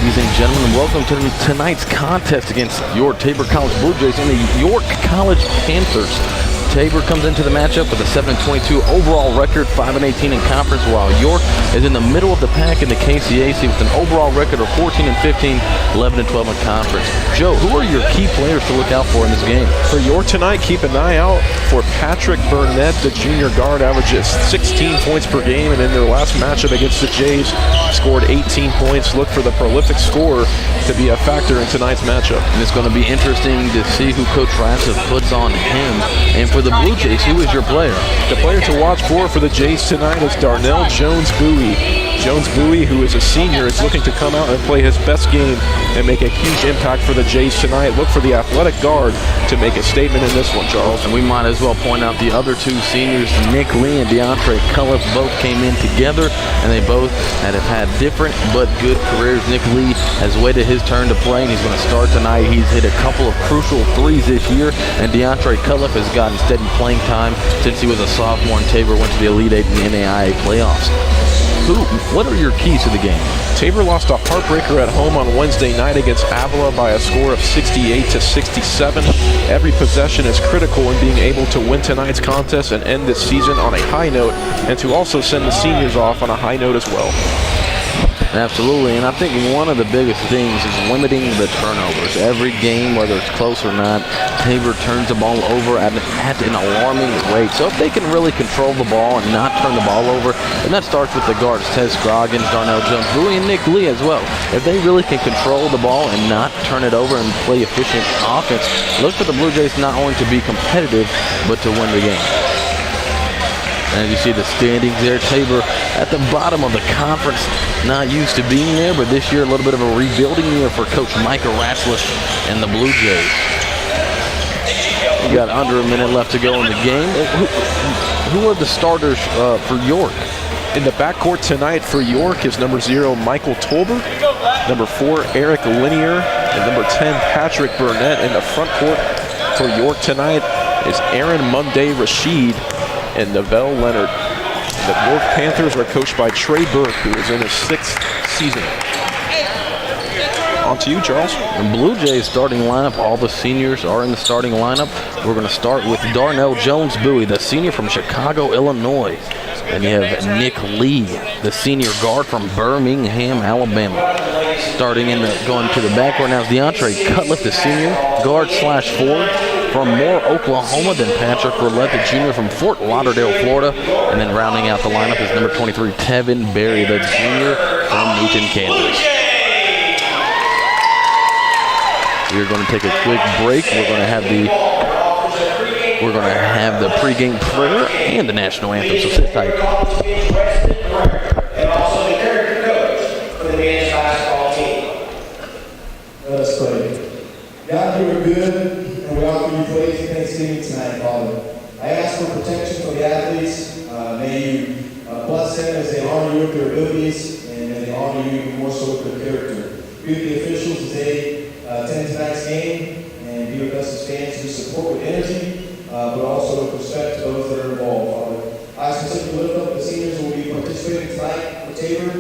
ladies and gentlemen, and welcome to tonight's contest against your Tabor College Blue Jays and the York College Panthers. Tabor comes into the matchup with a 7-22 overall record, 5-18 in conference, while York is in the middle of the pack in the KCAC with an overall record of 14-15, 11-12 in conference. Joe, who are your key players to look out for in this game? For York tonight, keep an eye out for Patrick Burnett, the junior guard, averages 16 points per game, and in their last matchup against the Jays, scored 18 points. Look for the prolific scorer to be a factor in tonight's matchup. And it's going to be interesting to see who Coach Ratcliffe puts on him. And for the Blue Jays, who is your player? The player to watch for the Jays tonight is Darnell Jones-Bowie. Jones-Bowie, who is a senior, is looking to come out and play his best game and make a huge impact for the Jays tonight. Look for the athletic guard to make a statement in this one, Charles. And we might as well point out the other two seniors, Nick Lee and DeAndre Culliff, both came in together, and they both have had different but good careers. Nick Lee has waited his turn to play, and he's going to start tonight. He's hit a couple of crucial threes this year, and DeAndre Culliff has gotten steady playing time since he was a sophomore in Tabor, went to the Elite Eight in the NAIA playoffs. What are your keys to the game? Tabor lost a heartbreaker at home on Wednesday night against Avila by a score of 68-67. Every possession is critical in being able to win tonight's contest and end this season on a high note, and to also send the seniors off on a high note as well. Absolutely, and I think one of the biggest things is limiting the turnovers. Every game, whether it's close or not, Tabor turns the ball over at an alarming rate. So if they can really control the ball and not turn the ball over, and that starts with the guards, Tez Scroggins, Darnell Jones-Bowie, and Nick Lee as well. If they really can control the ball and not turn it over and play efficient offense, look for the Blue Jays not only to be competitive, but to win the game. And you see the standings there, Tabor at the bottom of the conference, not used to being there, but this year a little bit of a rebuilding year for Coach Micah Ratcliffe and the Blue Jays. We got under a minute left to go in the game. Who are the starters for York? In the backcourt tonight for York is number 0, Michael Tolber, number 4, Eric Linier, and number 10, Patrick Burnett. In the front court for York tonight is Aaron Monday Rashid and Novell Leonard. The York Panthers are coached by Trey Burke, who is in his 6th season. On to you, Charles. The Blue Jays starting lineup, all the seniors are in the starting lineup. We're going to start with Darnell Jones-Bowie, the senior from Chicago, Illinois. And you have Nick Lee, the senior guard from Birmingham, Alabama. Going to the backcourt now is DeAndre Culliff, the senior guard/forward from Moore, Oklahoma. Then Patrick Roulette, the junior from Fort Lauderdale, Florida. And then rounding out the lineup is number 23, Tevin Berry, the junior from Newton, Kansas. We're going to take a quick break. We're going to have the pregame prayer and the national anthem. So sit tight. And also the character coach for the men's basketball team. Let us pray. God, you are good, and we offer you praise and thanksgiving tonight, Father. I ask for protection for the athletes. May you bless them as they honor you with their abilities, and may they honor you even more so with their character. Be with the officials as they attend tonight's game, and be with us as fans who support with energy, but also with respect to those that are involved, Father. I specifically lift up the seniors who will be participating tonight for Tabor,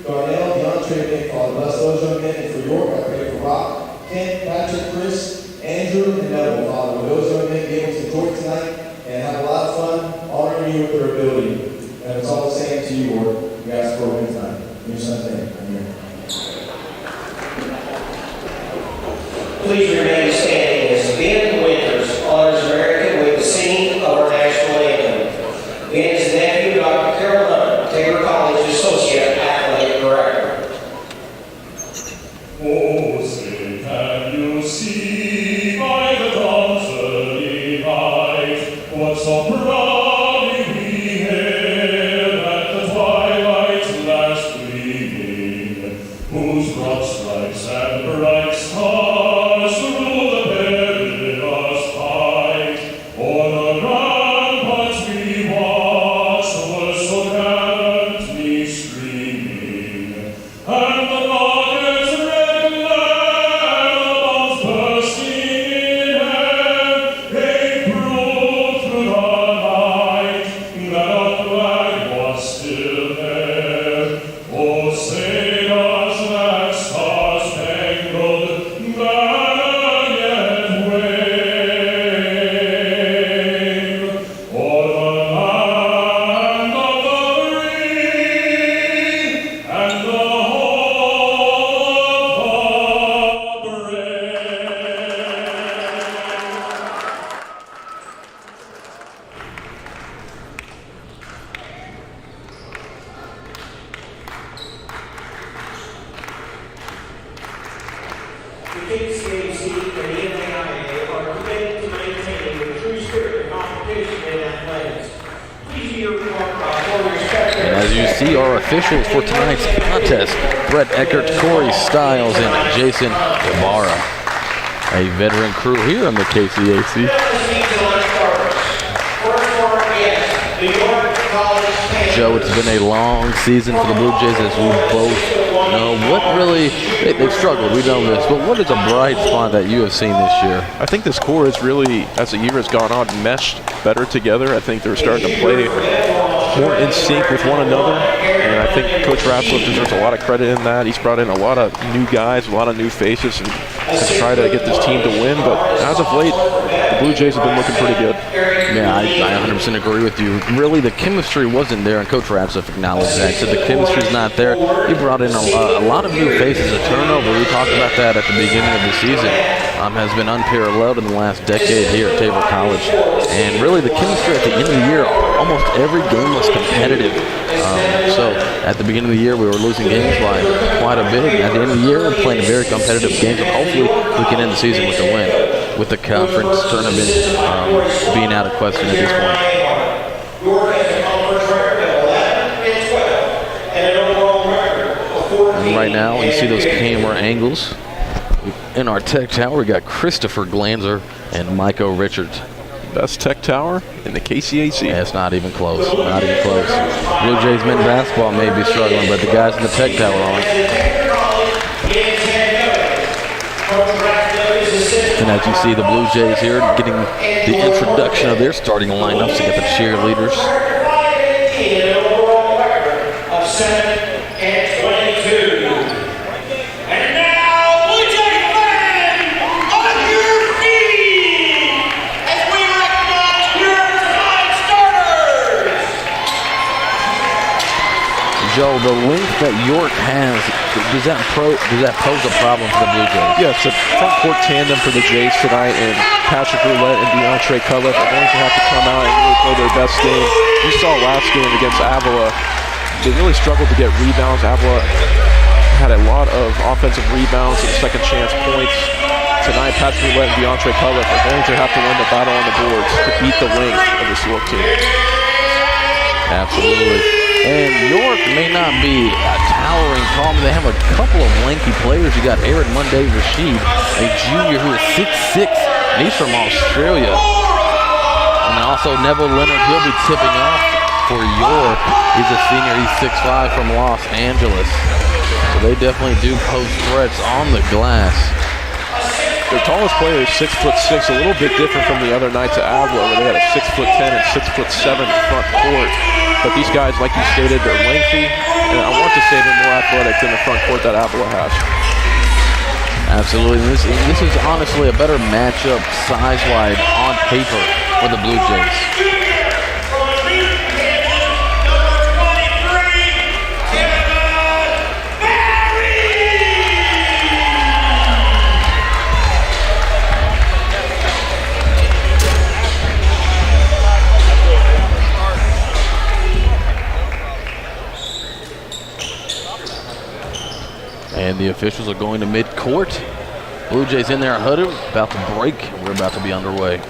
Darnell, DeAndre, and Nick, Father. Bless those young men, and for York, I pray for Rock, Kent, Patrick, Chris, Andrew, and Neville, Father. Will those young men be able to enjoy tonight and have a lot of fun, honoring you with their ability? And it's all the same to you, Lord. We ask for a win tonight. In your son's name, amen. Please remain standing as Ben Winters honors America with the singing of our national anthem. Ben is the nephew of Dr. Carol Hunter, Tabor College Associate Athletic Director. Oh, say, can you see by the dawn's early light what so proudly we hailed at the twilight's last gleaming, whose broad stripes and bright stars rule the perilous fight, o'er the ramparts we watched were so gallantly streaming, and the rocket's red lambs bursting in air gave proof through the night that our flag was still there. Oh, say does that star KCAC and the NAIA are committed to maintaining the true spirit of competition in athletics. Please be your respect. And as you see, our officials for tonight's contest, Brett Eckert, Corey Stiles, and Jason Ibarra. A veteran crew here in the KCAC. Joe, it's been a long season for the Blue Jays, as we both know. What really, they've struggled, we know this, but what is a bright spot that you have seen this year? I think this core is really, as the year has gone on, meshed better together. I think they're starting to play more in sync with one another, and I think Coach Ratzlaff deserves a lot of credit in that. He's brought in a lot of new guys, a lot of new faces, and has tried to get this team to win, but as of late, the Blue Jays have been looking pretty good. Yeah, I 100% agree with you. Really, the chemistry wasn't there, and Coach Ratzlaff acknowledged that. He said the chemistry's not there. He brought in a lot of new faces. A turnover, we talked about that at the beginning of the season, has been unparalleled in the last decade here at Tabor College. And really, the chemistry at the end of the year, almost every game was competitive. So at the beginning of the year, we were losing games by quite a bit. At the end of the year, we're playing very competitive games, and hopefully we can end the season with a win, with the conference tournament being out of question at this point. And right now, you see those camera angles. In our tech tower, we got Christopher Glanzer and Micah Richards. Best tech tower in the KCAC. Yeah, it's not even close. Not even close. Blue Jays men basketball may be struggling, but the guys in the tech tower aren't. And as you see, the Blue Jays here getting the introduction of their starting lineups. You got the cheerleaders. Joe, the length that York has, does that pose a problem for the Blue Jays? Yes, a front court tandem for the Jays tonight, and Patrick Roulette and DeAndre Cutliff are going to have to come out and really play their best game. We saw last game against Avila, they really struggled to get rebounds. Avila had a lot of offensive rebounds and second chance points. Tonight, Patrick Roulette and DeAndre Cutliff are going to have to win the battle on the boards to beat the length of this York team. Absolutely. And York may not be a towering tall, but they have a couple of lanky players. You got Aaron Monday Rashid, a junior who is 6'6", and he's from Australia. And also Neville Leonard, he'll be tipping off for York. He's a senior, he's 6'5", from Los Angeles. So they definitely do pose threats on the glass. Their tallest player is 6'6", a little bit different from the other nights at Avila, where they had a 6'10" and 6'7" front court. But these guys, like you stated, they're lengthy, and I want to say they're more athletic than the front court that Avila has. Absolutely. This is honestly a better matchup size-wide on paper for the Blue Jays. And the officials are going to mid-court. Blue Jays in there, huddled, about to break. We're about to be underway.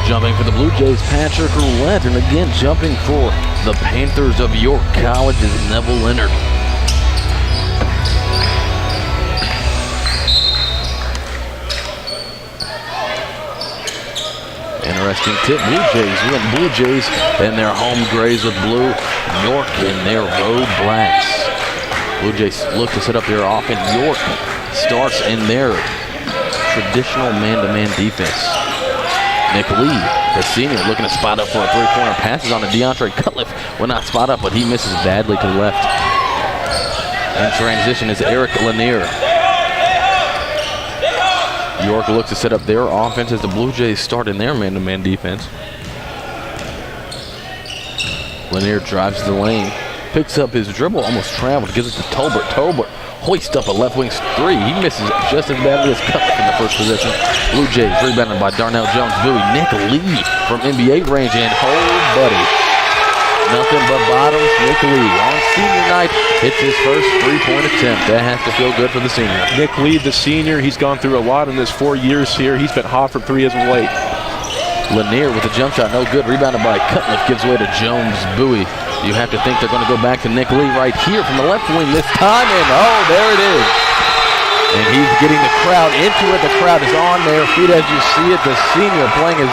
Jumping for the Blue Jays, Patrick Roulette, and again jumping for the Panthers of York College is Neville Leonard. Interesting tip, Blue Jays. We got Blue Jays and their home grays with blue, York in their road blacks. Blue Jays look to set up their offense. York starts in their traditional man-to-man defense. Nick Lee, the senior, looking to spot up for a three-pointer. Passes on to DeAndre Cutliff. Will not spot up, but he misses badly to the left. In transition is Eric Lanier. York looks to set up their offense as the Blue Jays start in their man-to-man defense. Lanier drives the lane, picks up his dribble, almost traveled, gives it to Tolbert. Tolbert hoists up a left wing three. He misses just as badly as Cutler from the first possession. Blue Jays rebounded by Darnell Jones-Bowie. Nick Lee from NBA range, and buddy. Nothing but bottoms. Nick Lee on senior night hits his first three-point attempt. That has to feel good for the senior. Nick Lee, the senior, he's gone through a lot in his 4 years here. He's been hot from three as of late. Lanier with a jump shot, no good. Rebounded by Cutliff, gives way to Jones-Bowie. You have to think they're going to go back to Nick Lee right here from the left wing this time, and there it is. And he's getting the crowd into it. The crowd is on their feet as you see it. The senior playing his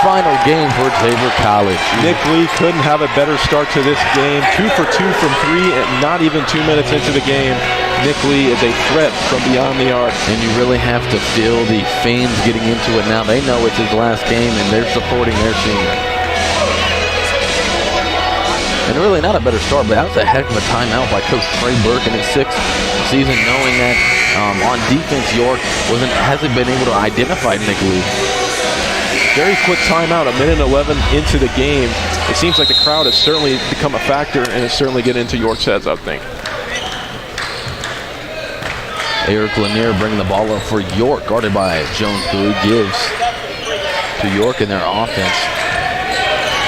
final game for Tabor College. Nick Lee couldn't have a better start to this game. 2 for 2 from three, and not even 2 minutes into the game, Nick Lee is a threat from beyond the arc. And you really have to feel the fans getting into it now. They know it's his last game, and they're supporting their senior. And really not a better start, but that was a heck of a timeout by Coach Trey Burke in his 6th season, knowing that on defense, York hasn't been able to identify Nick Lee. Very quick timeout, 1:11 into the game. It seems like the crowd has certainly become a factor and is certainly getting into York's heads, I think. Eric Lanier bringing the ball up for York, guarded by Jones-Bowie, gives to York in their offense.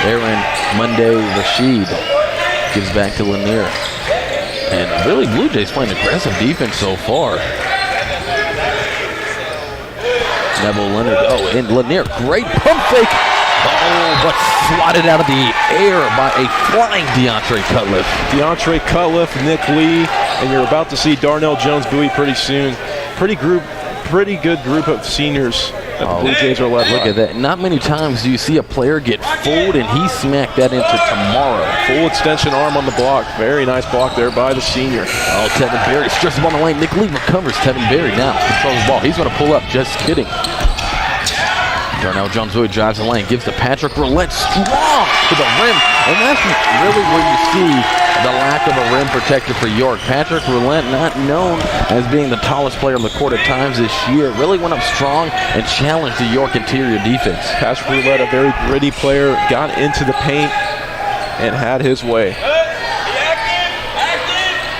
Aaron Monday Rashid gives back to Lanier. And really, Blue Jays playing aggressive defense so far. Neville Leonard, and Lanier, great pump fake. But swatted out of the air by a flying DeAndre Cutliff. DeAndre Cutliff, Nick Lee, and you're about to see Darnell Jones-Bowie pretty soon. Pretty good group of seniors that the Blue Jays are led by. Look at that. Not many times do you see a player get fooled, and he smacked that into tomorrow. Full extension arm on the block. Very nice block there by the senior. Tevin Berry strips him on the lane. Nick Lee recovers. Tevin Berry now controls the ball. He's going to pull up. Just kidding. Darnell Jones-Bowie drives the lane, gives to Patrick Roulette, strong to the rim, and that's really where you see the lack of a rim protector for York. Patrick Roulette, not known as being the tallest player on the court at times this year, really went up strong and challenged the York interior defense. Patrick Roulette, a very gritty player, got into the paint and had his way.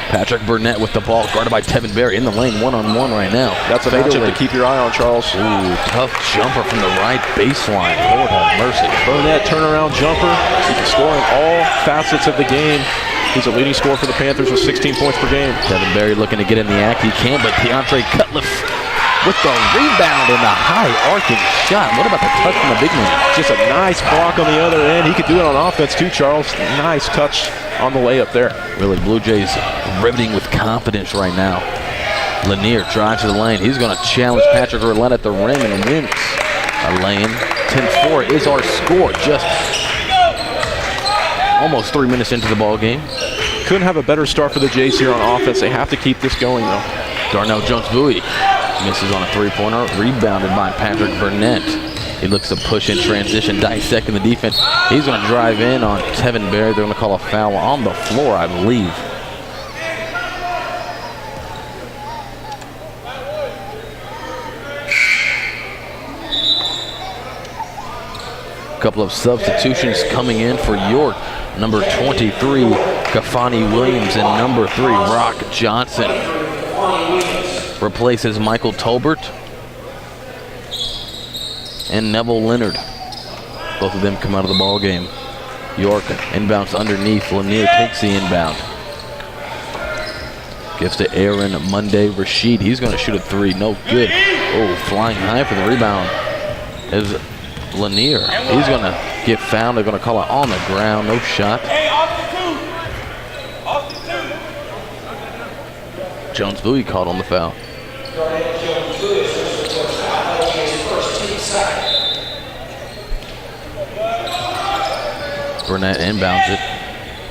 Patrick Burnett with the ball, guarded by Tevin Berry in the lane, one-on-one right now. That's a matchup to keep your eye on, Charles. Ooh, tough jumper from the right baseline. Lord have mercy. Burnett turnaround jumper. He can score in all facets of the game. He's a leading scorer for the Panthers with 16 points per game. Tevin Berry looking to get in the act. He can, but DeAndre Cutliff with the rebound and the high arcing shot. What about the touch from the big man? Just a nice block on the other end. He could do it on offense too, Charles. Nice touch on the layup there. Really, Blue Jays riveting with confidence right now. Lanier drives to the lane. He's going to challenge Patrick Roulette at the rim and wins a lane. 10-4 is our score. Just almost 3 minutes into the ball game. Couldn't have a better start for the Jays here on offense. They have to keep this going, though. Darnell Jones-Bowie misses on a three-pointer, rebounded by Patrick Burnett. He looks to push in transition, dissecting the defense. He's going to drive in on Tevin Berry. They're going to call a foul on the floor, I believe. A couple of substitutions coming in for York. Number 23, Kafani Williams, and number 3, Rock Johnson. Replaces Michael Tolbert and Neville Leonard. Both of them come out of the ball game. York inbounds underneath. Lanier takes the inbound. Gives to Aaron Monday Rashid. He's going to shoot a three. No good. Oh, flying high for the rebound is Lanier. He's going to get fouled. They're going to call it on the ground. No shot. Jones-Bowie called on the foul. Burnett inbounds it,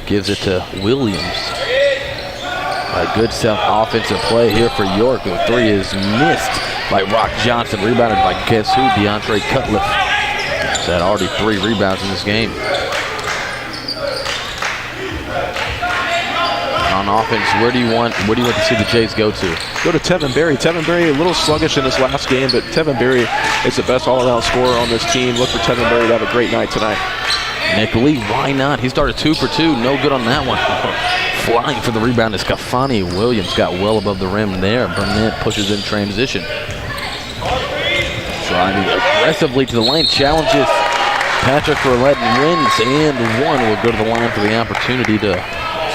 gives it to Williams. A good offensive play here for York. The three is missed by Rock Johnson, rebounded by guess who? DeAndre Cutliff. He's had already 3 rebounds in this game. On on offense, where do you want to see the Jays go to? Go to Tevin Berry. Tevin Berry, a little sluggish in his last game, but Tevin Berry is the best all-around scorer on this team. Look for Tevin Berry to have a great night tonight. Nick Lee, why not? He started 2 for 2. No good on that one. Flying for the rebound is Kafani Williams. Got well above the rim there. Burnett pushes in transition. Driving aggressively to the lane. Challenges Patrick Roulette and wins. And one will go to the line for the opportunity to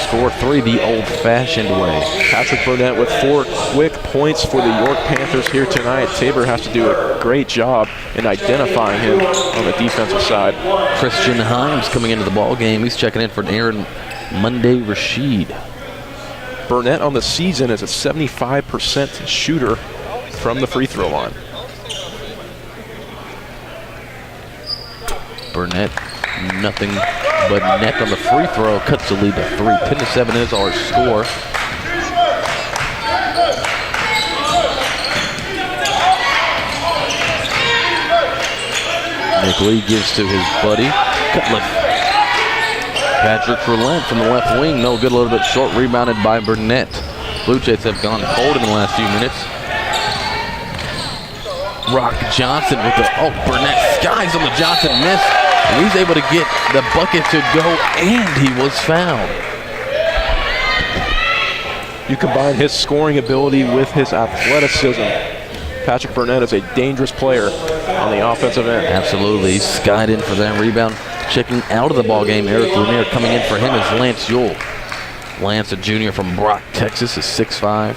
score 3 the old-fashioned way. Patrick Burnett with 4 quick points for the York Panthers here tonight. Tabor has to do a great job in identifying him on the defensive side. Christian Himes coming into the ball game. He's checking in for Aaron Monday Rashid. Burnett on the season is a 75% shooter from the free throw line. Burnett, nothing but net on the free throw. Cuts the lead to 3. 10-7 is our score. Nick Lee gives to his buddy Cutler. Patrick Roulette from the left wing. No good, a little bit short. Rebounded by Burnett. Blue Jays have gone cold in the last few minutes. Rock Johnson with the, Burnett skies on the Johnson miss. And he's able to get the bucket to go, and he was fouled. You combine his scoring ability with his athleticism. Patrick Burnett is a dangerous player on the offensive end. Absolutely. He skied in for that rebound. Checking out of the ball game, Eric Lanier. Coming in for him is Lance Yule. Lance, a junior from Brock, Texas, is 6'5".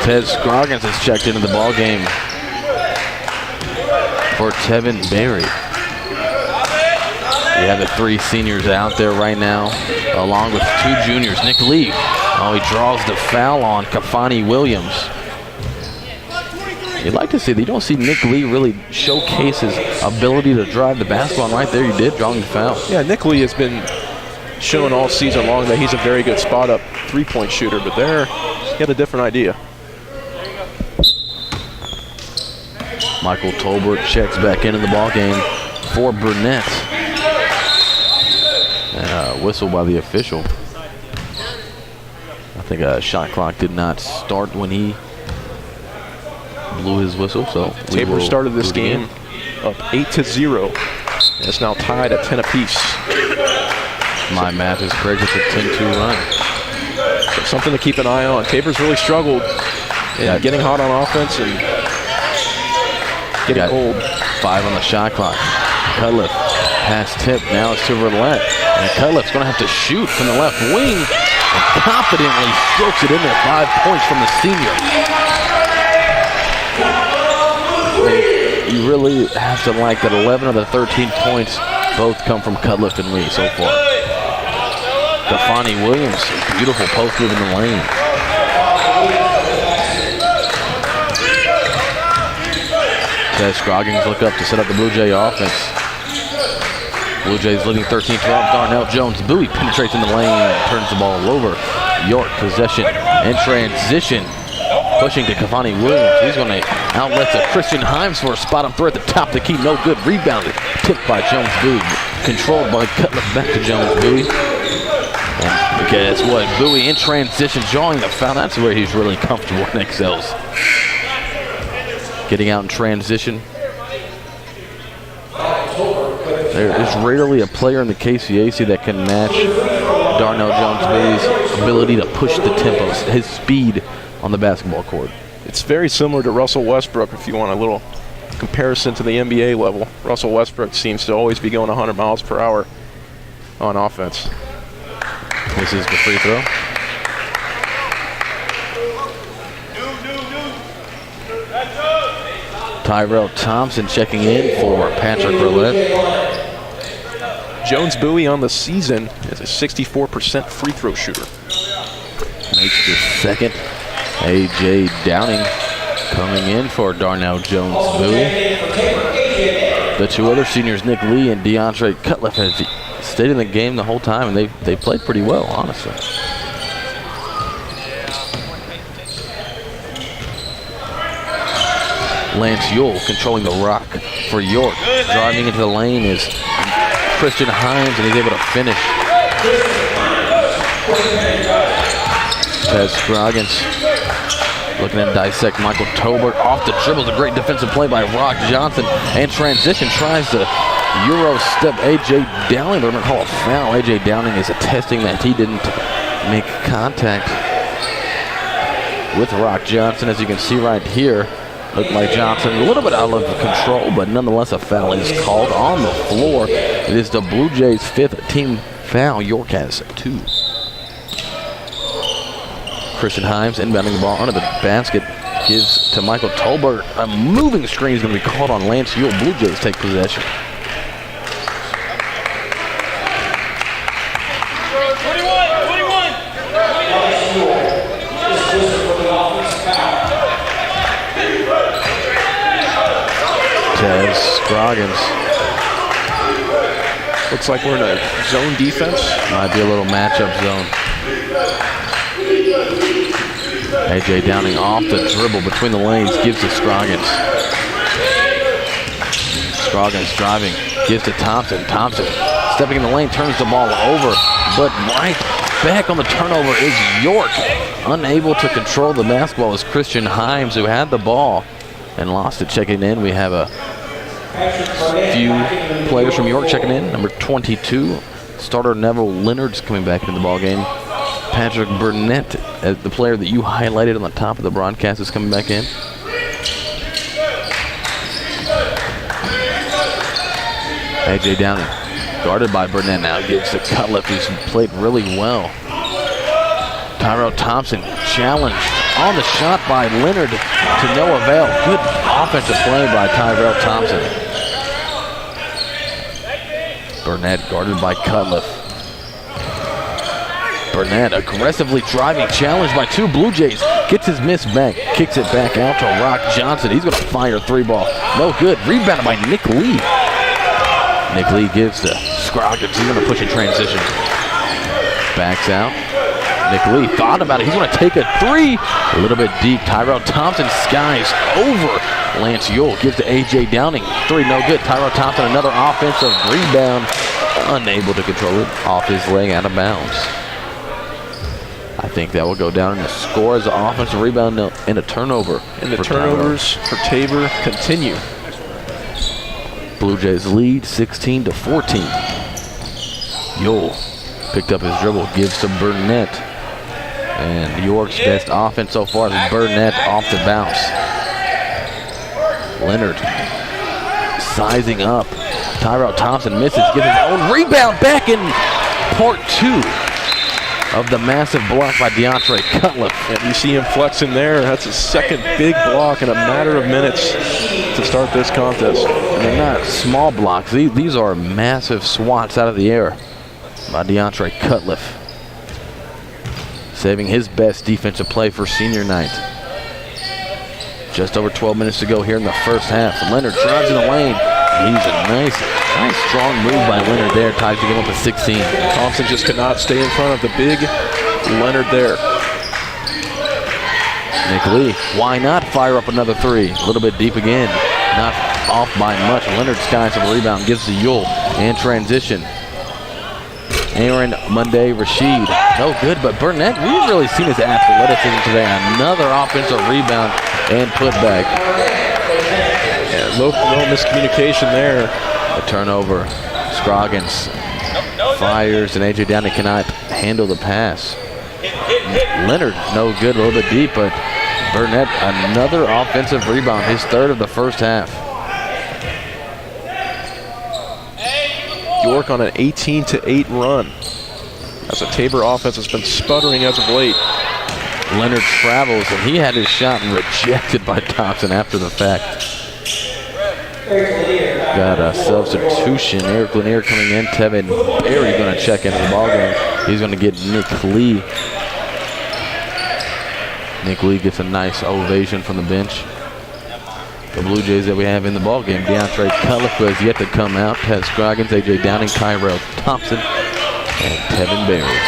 Ted Scroggins has checked into the ball game for Tevin Berry. We have the 3 seniors out there right now, along with 2 juniors. Nick Lee, he draws the foul on Kafani Williams. You'd like to see that. You don't see Nick Lee really showcase his ability to drive the basketball, and right there you did, drawing the foul. Yeah, Nick Lee has been showing all season long that he's a very good spot-up three-point shooter, but there he had a different idea. Michael Tolbert checks back into the ball game for Burnett. And a whistle by the official. I think a shot clock did not start when he blew his whistle. So Tabor started this game up 8-0. And it's now tied at 10 apiece. My math is correct. It's a 10-2 run. So something to keep an eye on. Tabor's really struggled in getting hot on offense and getting old. 5 on the shot clock. Cutliff, pass tip. Now it's to Roulette. And Cutliff's going to have to shoot from the left wing. And confidently strokes it in there. 5 points from the senior. You really have to like that 11 of the 13 points both come from Cutliff and Lee so far. Kafani Williams, beautiful post move in the lane. Ted Scroggins look up to set up the Blue Jay offense. Blue Jays leading 13-12. Darnell Jones Bowie penetrates in the lane, turns the ball over. York possession and transition. Pushing to Kafani Williams. He's going to outlet to Christian Himes for a spot up through at the top of the key. No good. Rebounded. Tipped by Jones Bowie. Controlled by Cutler back to Jones Bowie. And guess what? Bowie in transition, drawing the foul. That's where he's really comfortable and excels. Getting out in transition. There is rarely a player in the KCAC that can match Darnell Jones Bowie's ability to push the tempos, his speed on the basketball court. It's very similar to Russell Westbrook if you want a little comparison to the NBA level. Russell Westbrook seems to always be going 100 miles per hour on offense. This is the free throw. Tyrell Thompson checking in for Patrick Roulette. Jones Bowie on the season is a 64% free throw shooter. Makes the second. A.J. Downing coming in for Darnell Jones Bowie. The 2 other seniors, Nick Lee and DeAndre Cutliff, have stayed in the game the whole time, and they played pretty well, honestly. Lance Yule controlling the rock for York. Driving into the lane is Christian Hines, and he's able to finish. Tez Scroggins looking to dissect Michael Tobert. Off the dribble, a great defensive play by Rock Johnson. And transition, tries to Euro step A.J. Downing, but I'm going to call a foul. A.J. Downing is attesting that he didn't make contact with Rock Johnson. As you can see right here, looked like Johnson a little bit out of control, but nonetheless a foul is called on the floor. It is the Blue Jays' 5th team foul. York has 2. Christian Himes inbounding the ball under the basket, gives to Michael Tolbert. A moving screen is going to be called on Lance Yule. Blue Jays take possession. Tez Scroggins. Looks like we're in a zone defense. Might be a little matchup zone. A.J. Downing off the dribble between the lanes, gives to Scroggins. Scroggins driving, gives to Thompson. Thompson stepping in the lane, turns the ball over, but right back on the turnover is York. Unable to control the basketball is Christian Himes, who had the ball and lost it. Checking in, we have a few players from York checking in. Number 22, starter Neville Leonard's coming back into the ball game. Patrick Burnett, the player that you highlighted on the top of the broadcast, is coming back in. A.J. Downing, guarded by Burnett now, gives to Cutliff, who's played really well. Tyrell Thompson challenged on the shot by Leonard to no avail. Good offensive play by Tyrell Thompson. Burnett guarded by Cutliff. Burnett aggressively driving, challenged by 2 Blue Jays. Gets his miss back, kicks it back out to Rock Johnson. He's going to fire a 3-ball. No good. Rebounded by Nick Lee. Nick Lee gives to Scroggins. He's going to push in transition. Backs out. Nick Lee thought about it. He's going to take a 3. A little bit deep. Tyrell Thompson skies over Lance Yule. Gives to A.J. Downing. 3, no good. Tyrell Thompson, another offensive rebound. Unable to control it. Off his leg, out of bounds. I think that will go down in the score as an offensive rebound and a turnover. And the turnovers for Tabor continue. Blue Jays lead 16-14. Yule picked up his dribble, gives to Burnett. And York's best offense so far is Burnett off the bounce. Leonard sizing up. Tyrell Thompson misses, gives his own rebound back in part 2 of the massive block by DeAndre Cutliff. And you see him flexing there. That's his second big block in a matter of minutes to start this contest. And they're not small blocks. These are massive swats out of the air by DeAndre Cutliff. Saving his best defensive play for senior night. Just over 12 minutes to go here in the first half. Leonard drives in the lane. He's a nice strong move by Leonard there. Ties the game up to 16. Thompson just could not stay in front of the big Leonard there. Nick Lee, why not fire up another 3? A little bit deep again. Not off by much. Leonard skies a rebound, gives to Yule. And transition. Aaron Monday Rashid. No good, but Burnett, we've really seen his athleticism today. Another offensive rebound and put back. Yeah, little miscommunication there. A turnover. Scroggins fires, and A.J. Downing cannot handle the pass. Leonard, no good, a little bit deep, but Burnett, another offensive rebound, his 3rd of the first half. York on an 18-8 run. As the Tabor offense has been sputtering as of late. Leonard travels, and he had his shot rejected by Thompson after the fact. Got a substitution. Eric Lanier coming in. Tevin Berry going to check into the ballgame. He's going to get Nick Lee. Nick Lee gets a nice ovation from the bench. The Blue Jays that we have in the ballgame, DeAndre Cutliff has yet to come out. Tez Scroggins, A.J. Downing, Tyrell Thompson, and Tevin Berry.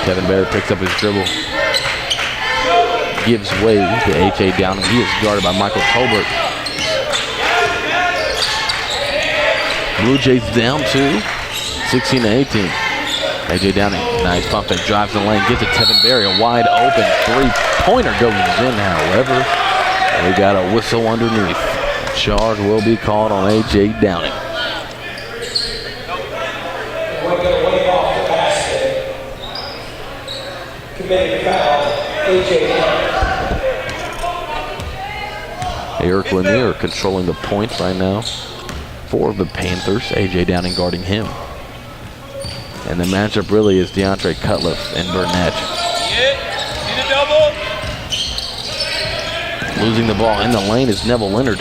Tevin Berry picks up his dribble. gives way to A.J. Downing. He is guarded by Michael Tolbert. Blue Jays down to 16-18. A.J. Downing, nice pump and drives the lane, gives it to Tevin Berry. A wide open three-pointer goes in, however. We got a whistle underneath. Charge will be called on A.J. Downing. We're going to wave off the basket. Committed foul, A.J. Downing. Eric Lanier controlling the points right now for the Panthers. A.J. Downing guarding him. And the matchup really is DeAndre Cutliff and Burnett. Losing the ball in the lane is Neville Leonard.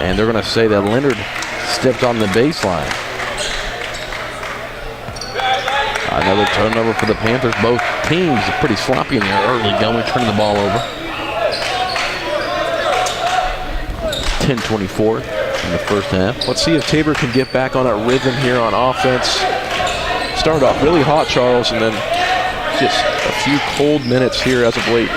And they're going to say that Leonard stepped on the baseline. Another turnover for the Panthers. Both teams are pretty sloppy in their early going, turning the ball over. 10-24 in the first half. Let's see if Tabor can get back on a rhythm here on offense. Started off really hot, Charles, and then just a few cold minutes here as of late.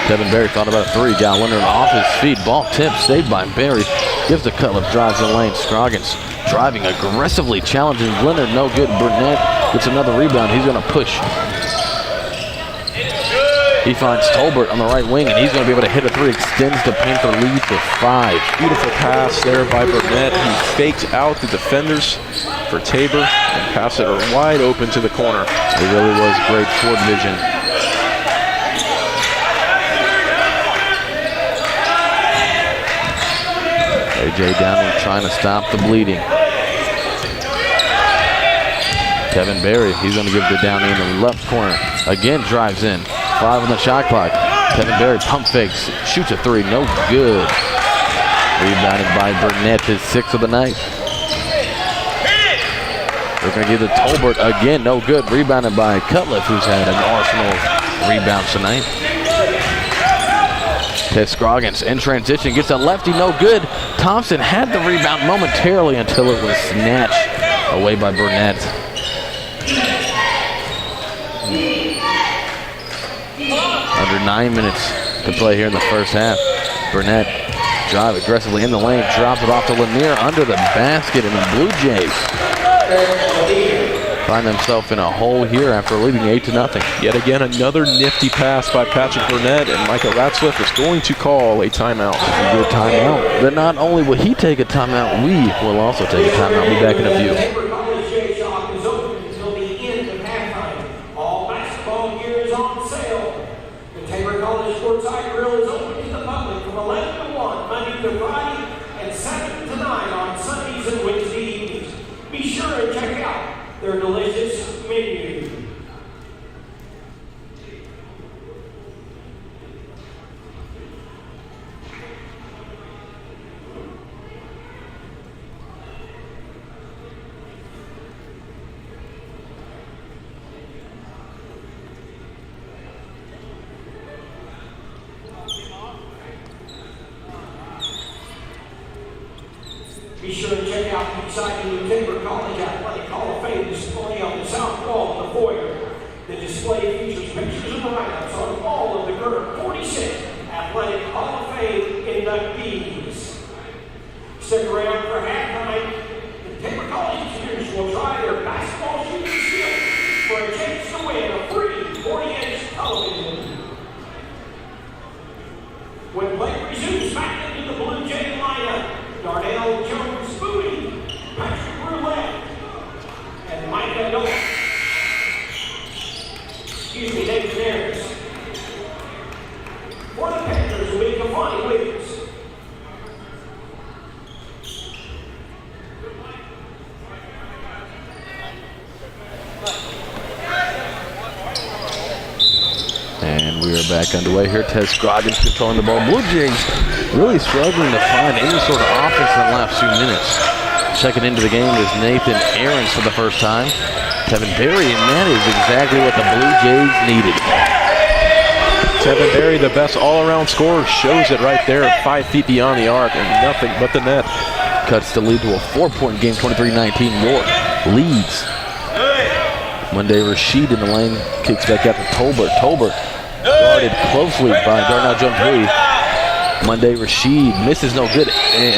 Devin Berry thought about a three. Got Leonard off his feet. Ball tipped, saved by Berry. Gives the Cutliff, drives the lane. Scroggins driving aggressively, challenging Leonard. No good. Burnett gets another rebound. He's going to push. He finds Tolbert on the right wing, and he's going to be able to hit a three. Extends the Panther lead to 5. Beautiful pass there by Burnett. He faked out the defenders for Tabor and passed it wide open to the corner. It really was great forward vision. A.J. Downing trying to stop the bleeding. Kevin Berry, he's going to give it to Downing in the left corner. Again, drives in. 5 on the shot clock. Kevin Berry pump fakes, shoots a three, no good. Rebounded by Burnett, his 6th of the night. They're going to give it to Tolbert again, no good. Rebounded by Cutliff, who's had an arsenal of rebounds tonight. Ted Scroggins in transition, gets a lefty, no good. Thompson had the rebound momentarily until it was snatched away by Burnett. Under 9 minutes to play here in the first half. Burnett drive aggressively in the lane, drops it off to Lanier under the basket, and the Blue Jays find themselves in a hole here after leading 8-0. Yet again, another nifty pass by Patrick Burnett, and Micah Ratzliff is going to call a timeout. A good timeout. But not only will he take a timeout, we will also take a timeout. We'll be back in a few. Tabor College J Shop is open until the end of halftime. All basketball gear is on sale. The Tabor College Courtside Grill is open to the public from 11 to 1, Monday to Friday, and 7 to 9 on Sundays and Wednesday evenings. Be sure and check out their delicious menu. Be sure to check out the exciting new Tabor College Athletic Hall of Fame display on the south wall of the foyer. The display features pictures and write-ups on all of the current 46 Athletic Hall of Fame inductees. Stick around for halftime. The Tabor College students will try their basketball shooting skills for a chance to win a free 40-inch television. When play resumes back into the Blue Jay lineup, Darnell Jones Bowie, Patrick Roulette, and Micah Nolan. David Harris. For the Panthers will be Kavani Williams. And we are back underway here. Ted Scroggins controlling the ball. Blue Jays really struggling to find any sort of offense in the last few minutes. Checking into the game is Nathan Aarons for the first time. Kevin Berry, and that is exactly what the Blue Jays needed. Tevin Berry, the best all-around scorer, shows it right there, 5 feet beyond the arc, and nothing but the net. Cuts the lead to a 4-point game, 23-19. York leads. Monday Rashid in the lane, kicks back out to Tolbert. Tolbert guarded closely by Darnell Jones-Bowie. Monday Rashid misses, no good, and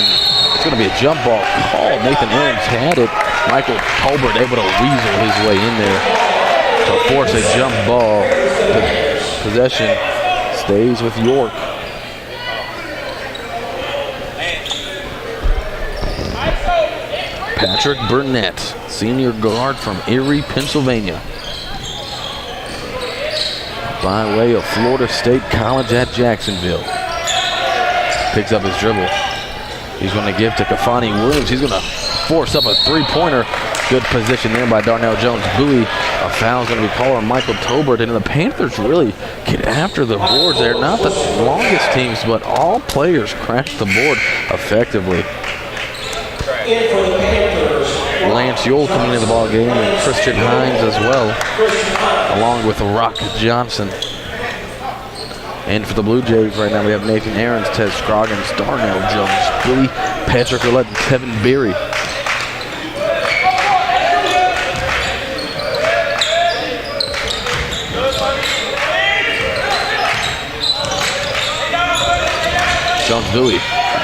it's going to be a jump ball call. Nathan Aarons had it. Michael Tolbert able to weasel his way in there to force a jump ball. The possession stays with York. Patrick Burnett, senior guard from Erie, Pennsylvania, by way of Florida State College at Jacksonville. Picks up his dribble. He's going to give to Kafani Williams. He's going to force up a three-pointer. Good position there by Darnell Jones-Bowie. A foul's going to be called on Michael Tolbert, and the Panthers really get after the boards. They're not the longest teams, but all players crash the board effectively. In for the Panthers, Lance Yule coming into the ball game, and Christian Hines as well, along with Rock Johnson. And for the Blue Jays right now, we have Nathan Aarons, Ted Scroggins, Darnell Jones-Bowie, Patrick Roulette, and Kevin Berry. Jones-Bowie,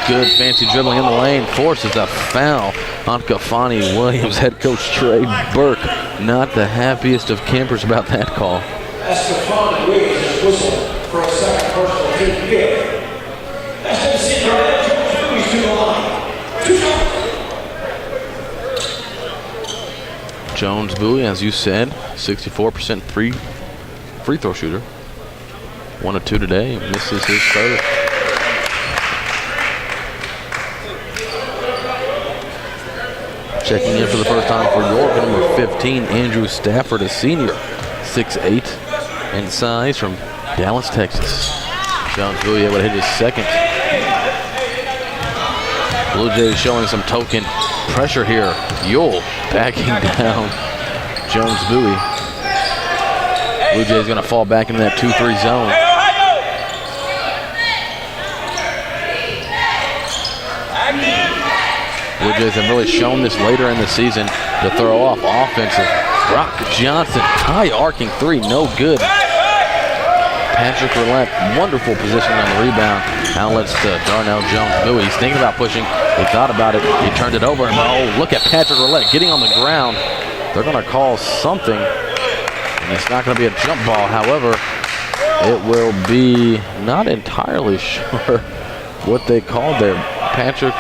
good fancy dribbling in the lane, forces a foul on Kafani Williams. Head coach Trey Burke, not the happiest of campers about that call. that's Kafani Williams' whistle for a second personal team fifth. That's the senior Jones-Bowie's to the line. Jones-Bowie, as you said, 64% free throw shooter. 1 of 2 today, misses his third. Checking in for the first time for York, number 15, Andrew Stafford, a senior, 6'8" in size, from Dallas, Texas. Jones-Bowie able to hit his second. Blue Jays showing some token pressure here. Yule backing down Jones-Bowie. Blue Jays going to fall back into that 2-3 zone. Blue Jays have really shown this later in the season to throw off offensive. Rock Johnson, high arcing three, no good. Patrick Roulette, wonderful positioning on the rebound. Outlets to Darnell Jones-Bowie. He's thinking about pushing. He thought about it. He turned it over. And oh, look at Patrick Roulette getting on the ground. They're going to call something. And it's not going to be a jump ball. However, it will be not entirely sure what they called there. Patrick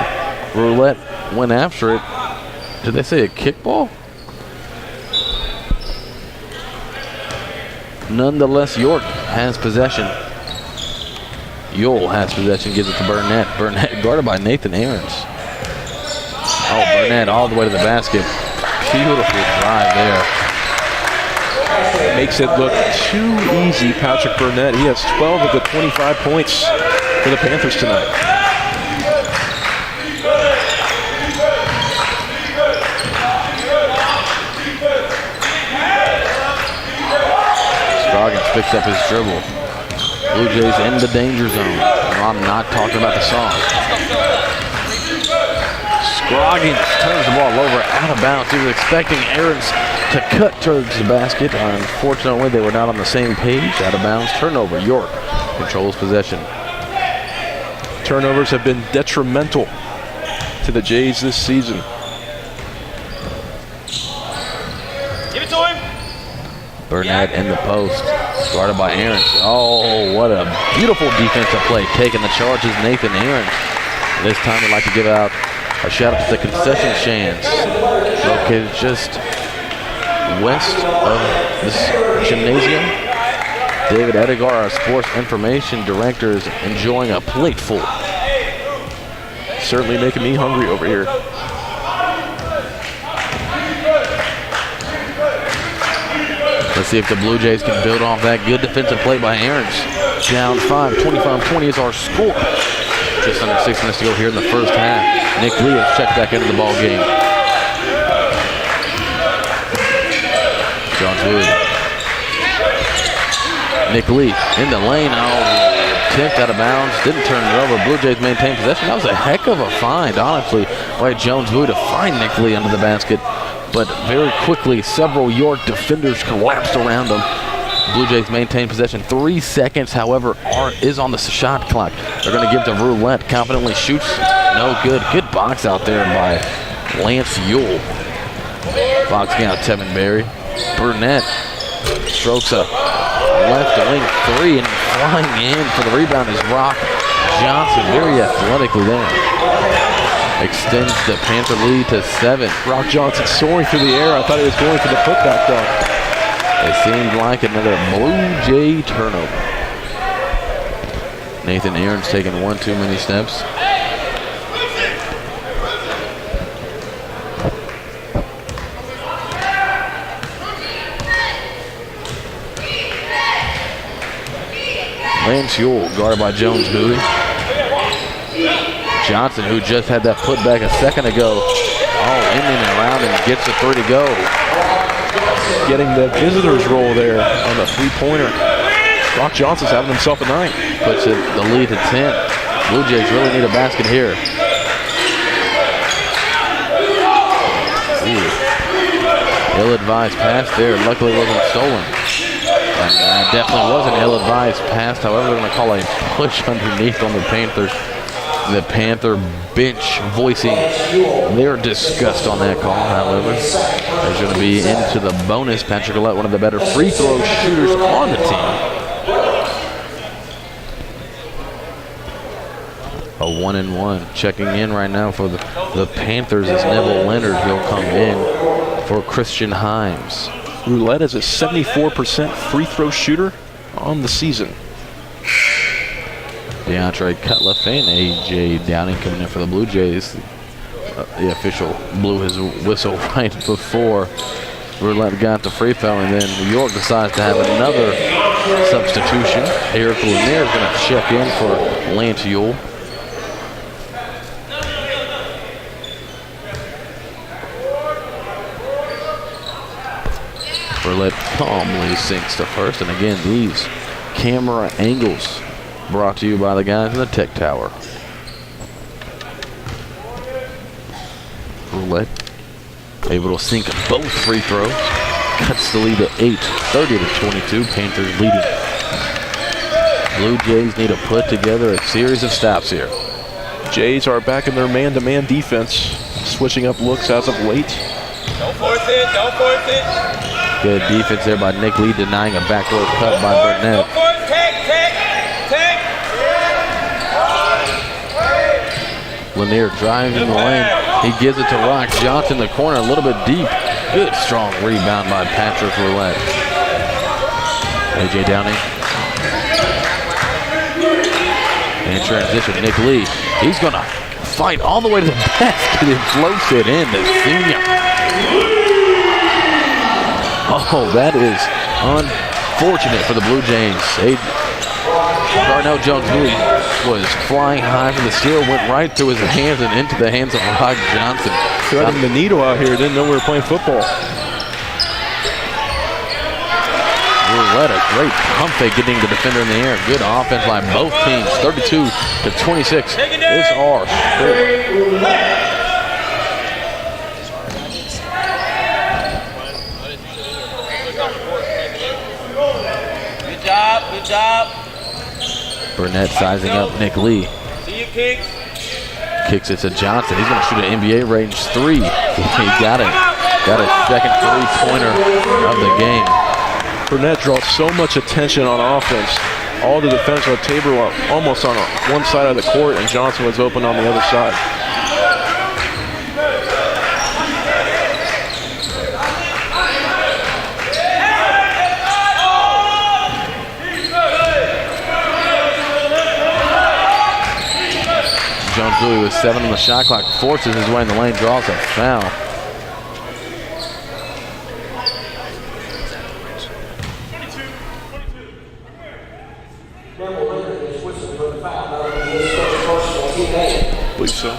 Roulette went after it. Did they say a kickball? Nonetheless, York has possession. Yule has possession, gives it to Burnett. Burnett guarded by Nathan Aarons. Oh, Burnett all the way to the basket. Beautiful drive there. Makes it look too easy, Patrick Burnett. He has 12 of the 25 points for the Panthers tonight. Scroggins picks up his dribble. Blue Jays in the danger zone. No, I'm not talking about the song. Scroggins turns the ball over out of bounds. He was expecting Aarons to cut towards the basket. Unfortunately, they were not on the same page. Out of bounds, turnover. York controls possession. Turnovers have been detrimental to the Jays this season. Give it to him. Burnett in the post, guarded by Aarons. Oh, what a beautiful defensive play. Taking the charges, Nathan Aarons. This time I'd like to give out a shout out to the concession stands, located just west of this gymnasium. David Edgar, our sports information director, is enjoying a plateful. Certainly making me hungry over here. Let's see if the Blue Jays can build off that good defensive play by Aarons. Down 5, 25-20 is our score. Just under 6 minutes to go here in the first half. Nick Lee has checked back into the ball game. Jones-Bowie. Nick Lee in the lane. Oh, tipped out of bounds, didn't turn it over. Blue Jays maintained possession. That was a heck of a find, honestly, by Jones Bowie to find Nick Lee under the basket. But very quickly, several York defenders collapsed around him. Blue Jays maintain possession. 3 seconds, however, is on the shot clock. They're going to give to Roulette. Confidently shoots. No good. Good box out there by Lance Ewell. Boxing out Tevin Berry. Burnett strokes a left wing three and flying in for the rebound is Rock Johnson. Very athletically there. Extends the Panther lead to 7. Rock Johnson soaring through the air. I thought he was going for the putback dunk. It seemed like another Blue Jay turnover. Nathan Aaron's taking one too many steps. Lance Ewell guarded by Jones Bowie. Johnson, who just had that putback a second ago, all in and around and gets the 3 to go. Getting the visitor's roll there on the three-pointer. Rock Johnson's having himself a night. Puts it the lead to 10. Blue Jays really need a basket here. Ooh. Ill-advised pass there. Luckily it wasn't stolen. That definitely was an ill-advised pass. However, they're going to call a push underneath on the Panthers. The Panther bench voicing their disgust on that call. However, there's going to be into the bonus. Patrick Ouellette, one of the better free throw shooters on the team. A 1-and-1. Checking in right now for the Panthers is Neville Leonard. He'll come in for Christian Himes. Roulette is a 74% free throw shooter on the season. DeAndre Cutliff and A.J. Downing coming in for the Blue Jays. The official blew his whistle right before Roulette got the free throw, and then New York decides to have another substitution. Eric Lanier is going to check in for Lance Ewell. Roulette calmly sinks to first, and again, these camera angles brought to you by the guys in the Tech Tower. Roulette able to sink both free throws. Cuts the lead to 8, 30-22. Panthers leading. Blue Jays need to put together a series of stops here. Jays are back in their man-to-man defense, switching up looks as of late. Don't force it, don't force it. Good defense there by Nick Lee, denying a backdoor cut by Burnett. Don't force it, take. Lanier driving in the lane. He gives it to Rock Johnson in the corner, a little bit deep. Good strong rebound by Patrick Roulette. A.J. Downing. In transition, Nick Lee. He's going to fight all the way to the basket and floats it in to Senior. Oh, that is unfortunate for the Blue Jays. Darnell Jones-Bowie was flying high for the steal, went right through his hands and into the hands of Rock Johnson. Threading the needle out here, didn't know we were playing football. What a great pump fake getting the defender in the air. Good offense by both teams. 32-26 is our score. Good job. Burnett sizing up Nick Lee. See you, kicks. Kicks it to Johnson. He's going to shoot an NBA range 3. He got it. Got a second three-pointer of the game. Burnett draws so much attention on offense. All the defenders of Tabor were almost on one side of the court, and Johnson was open on the other side. Jones-Bowie with 7 on the shot clock, forces his way in the lane, draws a foul. I believe so.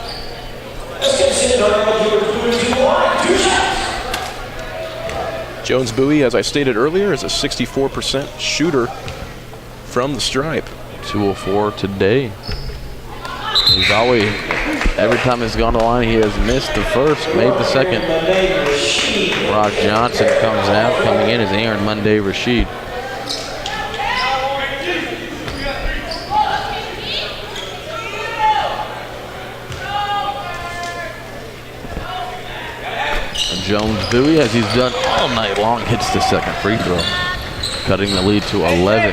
Jones-Bowie, as I stated earlier, is a 64% shooter from the stripe. 2:04 today. He's always, every time he's gone to the line, he has missed the first, made the second. Rock Johnson comes out. Coming in is Aaron Monday Rashid. Jones Bowie, as he's done all night long, hits the second free throw, cutting the lead to 11.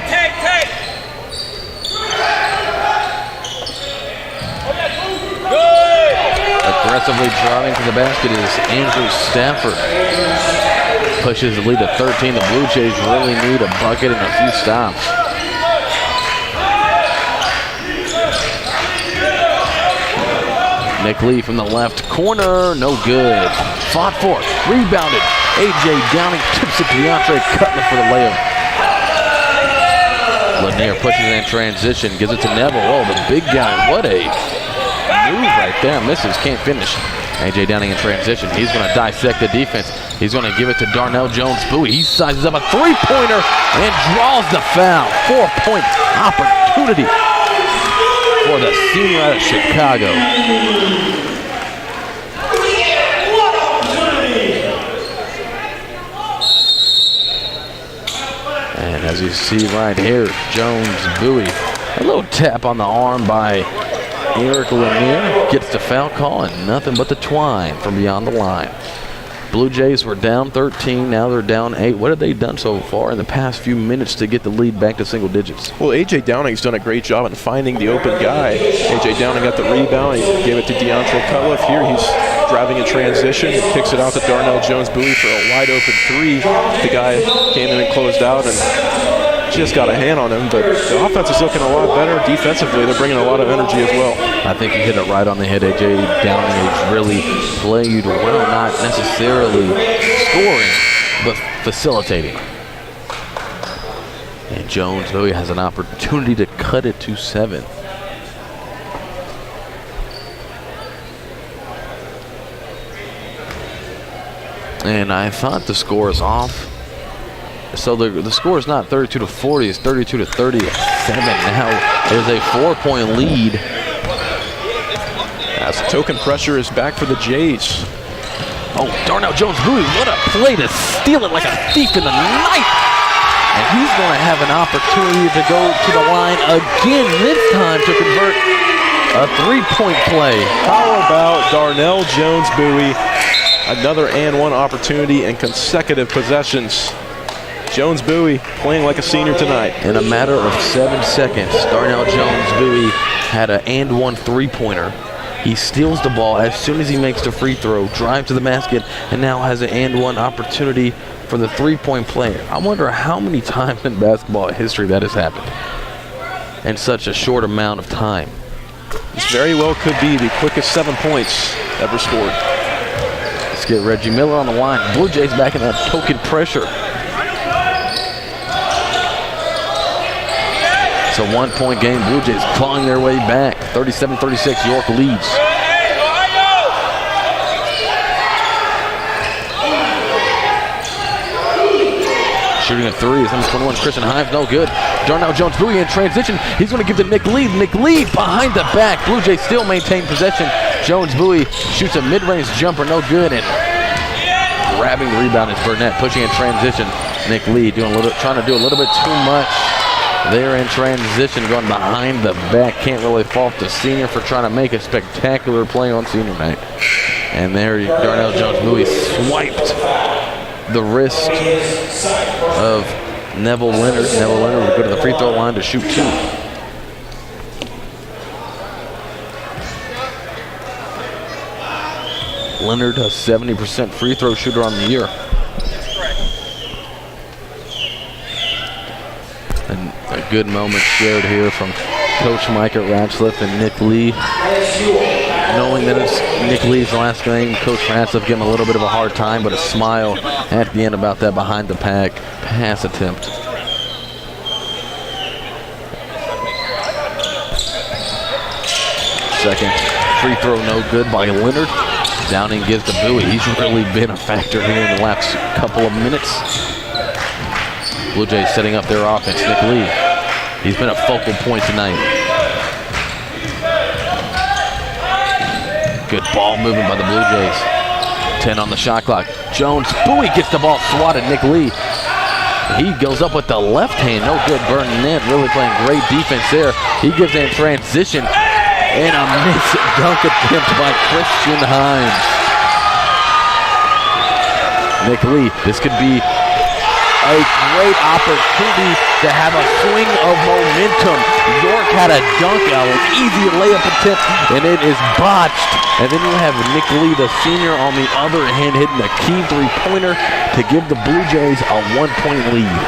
Aggressively driving to the basket is Andrew Stafford. Pushes the lead to 13. The Blue Jays really need a bucket and a few stops. Nick Lee from the left corner, no good. Fought for, rebounded. A.J. Downing tips it to DeAndre Cutler for the layup. Lanier pushes in transition, gives it to Neville. Oh, the big guy, what a move right there. Misses, can't finish. A.J. Downing in transition. He's going to dissect the defense. He's going to give it to Darnell Jones-Bowie. He sizes up a three-pointer and draws the foul. 4-point opportunity for the senior out of Chicago. And as you see right here, Jones-Bowie, a little tap on the arm by Eric Lanier, gets the foul call and nothing but the twine from beyond the line. Blue Jays were down 13, now they're down 8. What have they done so far in the past few minutes to get the lead back to single digits? Well, A.J. Downing's done a great job in finding the open guy. A.J. Downing got the rebound. He gave it to DeAndre Cutler. Here he's driving in transition. He kicks it out to Darnell Jones-Bowie for a wide open three. The guy came in and closed out and just got a hand on him, but the offense is looking a lot better. Defensively, they're bringing a lot of energy as well. I think you hit it right on the head. A.J. Downing has really played well, not necessarily scoring, but facilitating. And Jones-Bowie has an opportunity to cut it to 7. And I thought the score is off. So the score is not 32-40, it's 32-37. Now there's a 4-point lead. As the token pressure is back for the Jays. Oh, Darnell Jones-Bowie, what a play to steal it like a thief in the night. And he's going to have an opportunity to go to the line again, this time to convert a 3-point play. How about Darnell Jones-Bowie? Another and one opportunity and consecutive possessions. Jones-Bowie playing like a senior tonight. In a matter of 7 seconds, Darnell Jones-Bowie had an and one 3-pointer. He steals the ball as soon as he makes the free throw, drives to the basket, and now has an and one opportunity for the 3-point play. I wonder how many times in basketball history that has happened in such a short amount of time. This very well could be the quickest 7 points ever scored. Let's get Reggie Miller on the line. Blue Jays back in that token pressure. It's a 1-point game. Blue Jays clawing their way back. 37-36, York leads. Shooting a 3 is number 21, Christian Himes, no good. Darnell Jones-Bowie in transition. He's going to give to Nick Lee. Nick Lee behind the back. Blue Jays still maintain possession. Jones-Bowie shoots a mid-range jumper, no good. And grabbing the rebound is Burnett, pushing in transition. Nick Lee trying to do a little bit too much. They're in transition, going behind the back. Can't really fault the senior for trying to make a spectacular play on senior night. And there, Darnell Jones-Bowie swiped the wrist of Neville Leonard. Neville Leonard would go to the free throw line to shoot 2. Leonard, a 70% free throw shooter on the year. And a good moment shared here from Coach Mike at Ratcliffe and Nick Lee. Knowing that it's Nick Lee's last game, Coach Ratcliffe gave him a little bit of a hard time, but a smile at the end about that behind the pack pass attempt. Second free throw no good by Leonard. Downing gives to Bowie. He's really been a factor here in the last couple of minutes. Blue Jays setting up their offense. Nick Lee He's been a focal point tonight. Good ball movement by the Blue Jays. 10 on the shot clock. Jones, Bowie gets the ball swatted. Nick Lee. He goes up with the left hand. No good. Burnett really playing great defense there. He gives in transition. And a missed dunk attempt by Christian Hines. Nick Lee, this could be a great opportunity to have a swing of momentum. York had a dunk, an easy layup attempt, and it is botched. And then you have Nick Lee, the senior, on the other hand, hitting a key three-pointer to give the Blue Jays a 1-point lead.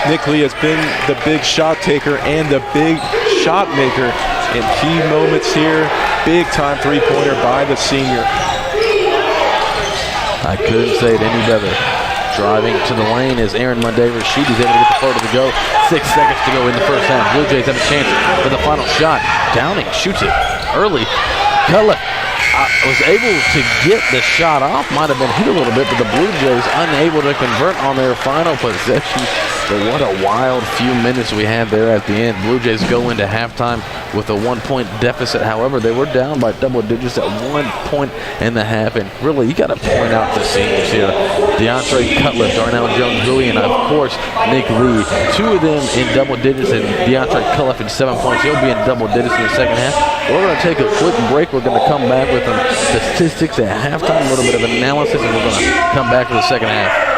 Nick Lee has been the big shot taker and the big shot maker in key moments here. Big-time three-pointer by the senior. I couldn't say it any better. Driving to the lane is Aaron Monday. Rashid is able to get the floater to go. 6 seconds to go in the first half. Blue Jays have a chance for the final shot. Downing shoots it early. Cutler was able to get the shot off. Might have been hit a little bit, but the Blue Jays unable to convert on their final possession. But what a wild few minutes we had there at the end. Blue Jays go into halftime with a 1-point deficit. However, they were down by double digits at 1 point and a half. And really, you got to point out the seniors here. DeAndre Cutler, Darnell Jones, Bowie, and of course, Nick Lee. 2 of them in double digits, and DeAndre Cutler in 7 points. He'll be in double digits in the second half. We're going to take a quick break. We're going to come back with some statistics at halftime, a little bit of analysis, and we're going to come back for the second half.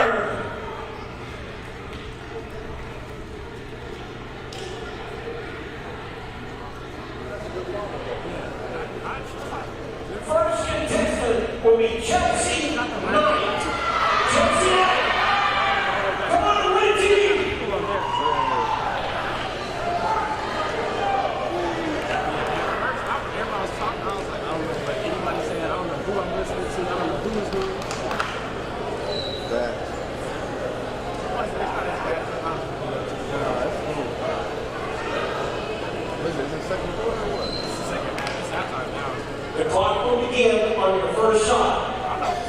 The clock will begin on your first shot.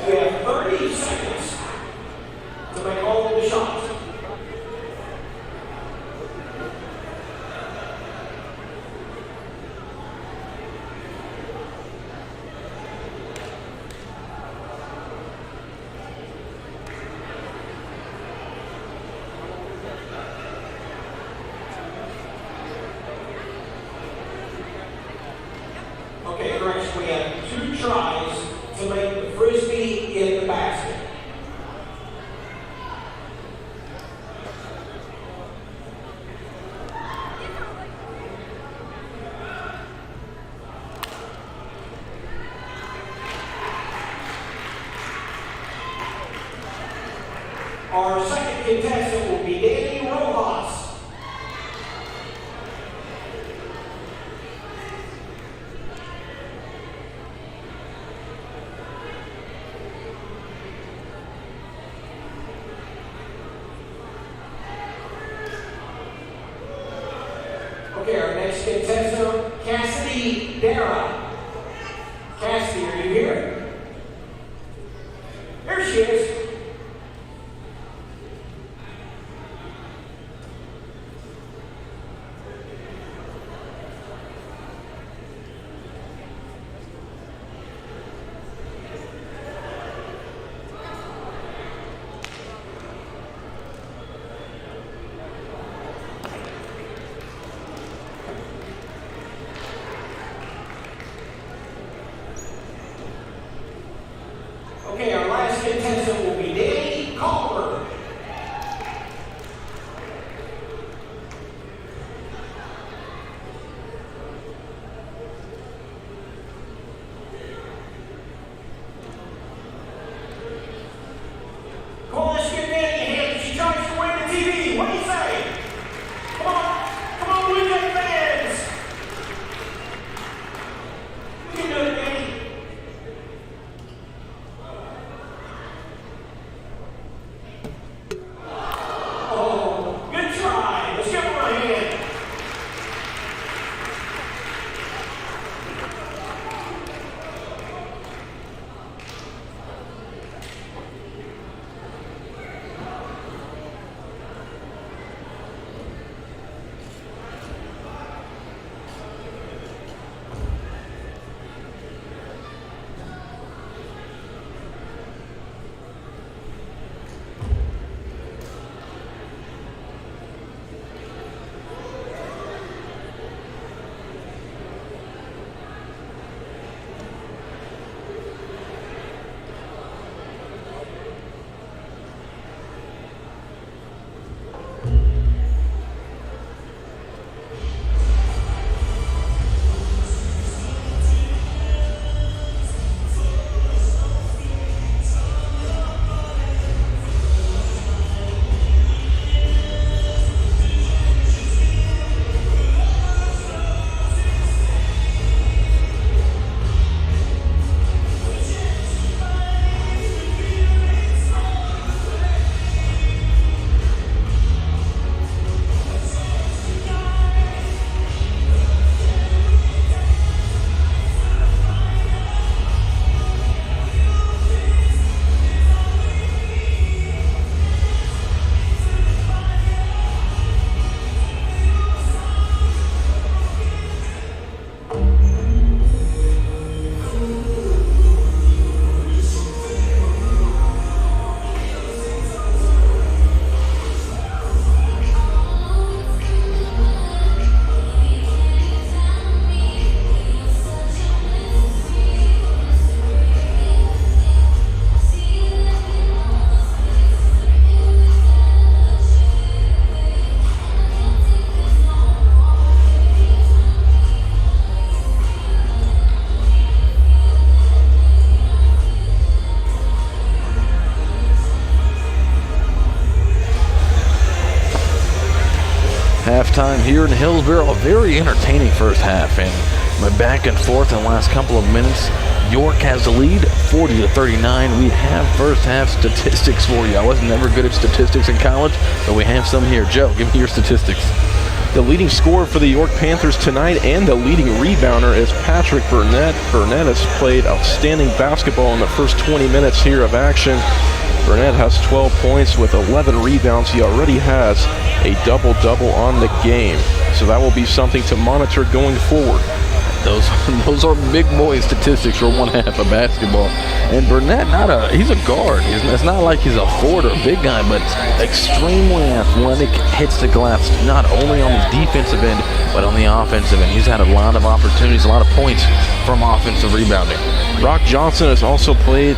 You have 30 seconds to make all of the shots. Okay, correction. We have 2 tries to make the frisbee in the basket. Our second contestant will be Danny Rojas. Okay, our next contestant, Cassidy Dara. Cassidy, are you here? There she is. Halftime here in Hillsboro, a very entertaining first half, and back and forth in the last couple of minutes. York has the lead, 40-39. We have first half statistics for you. I was never good at statistics in college, but we have some here. Joe, give me your statistics. The leading scorer for the York Panthers tonight and the leading rebounder is Patrick Burnett. Burnett has played outstanding basketball in the first 20 minutes here of action. Burnett has 12 points with 11 rebounds. He already has a double-double on the game. So that will be something to monitor going forward. Those are big boy statistics for one half of basketball. And Burnett, he's a guard. It's not like he's a forward or a big guy, but extremely athletic, hits the glass not only on the defensive end, but on the offensive end. He's had a lot of opportunities, a lot of points from offensive rebounding. Rock Johnson has also played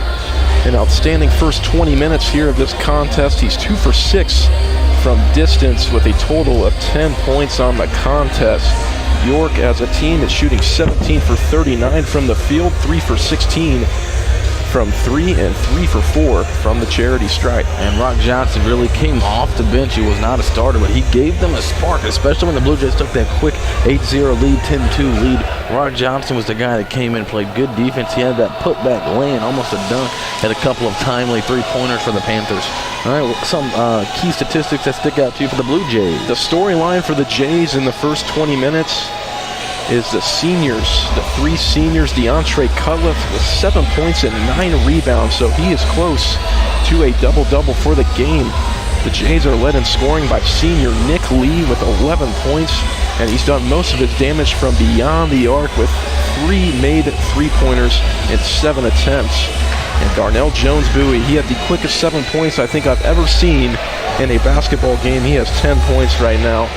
an outstanding first 20 minutes here of this contest. He's 2 for 6 from distance with a total of 10 points on the contest. York as a team is shooting 17 for 39 from the field, 3 for 16 from 3, and 3 for 4 from the charity stripe. And Rock Johnson really came off the bench. He was not a starter, but he gave them a spark, especially when the Blue Jays took that quick 8-0 lead, 10-2 lead. Rock Johnson was the guy that came in and played good defense. He had that putback lane, almost a dunk, had a couple of timely three-pointers for the Panthers. All right, well, some key statistics that stick out to you for the Blue Jays. The storyline for the Jays in the first 20 minutes is the seniors, the 3 seniors. DeAndre Cutliff with 7 points and 9 rebounds, so he is close to a double-double for the game. The Jays are led in scoring by senior Nick Lee with 11 points, and he's done most of his damage from beyond the arc with 3 made three-pointers in 7 attempts. And Darnell Jones-Bowie, he had the quickest 7 points I think I've ever seen in a basketball game. He has 10 points right now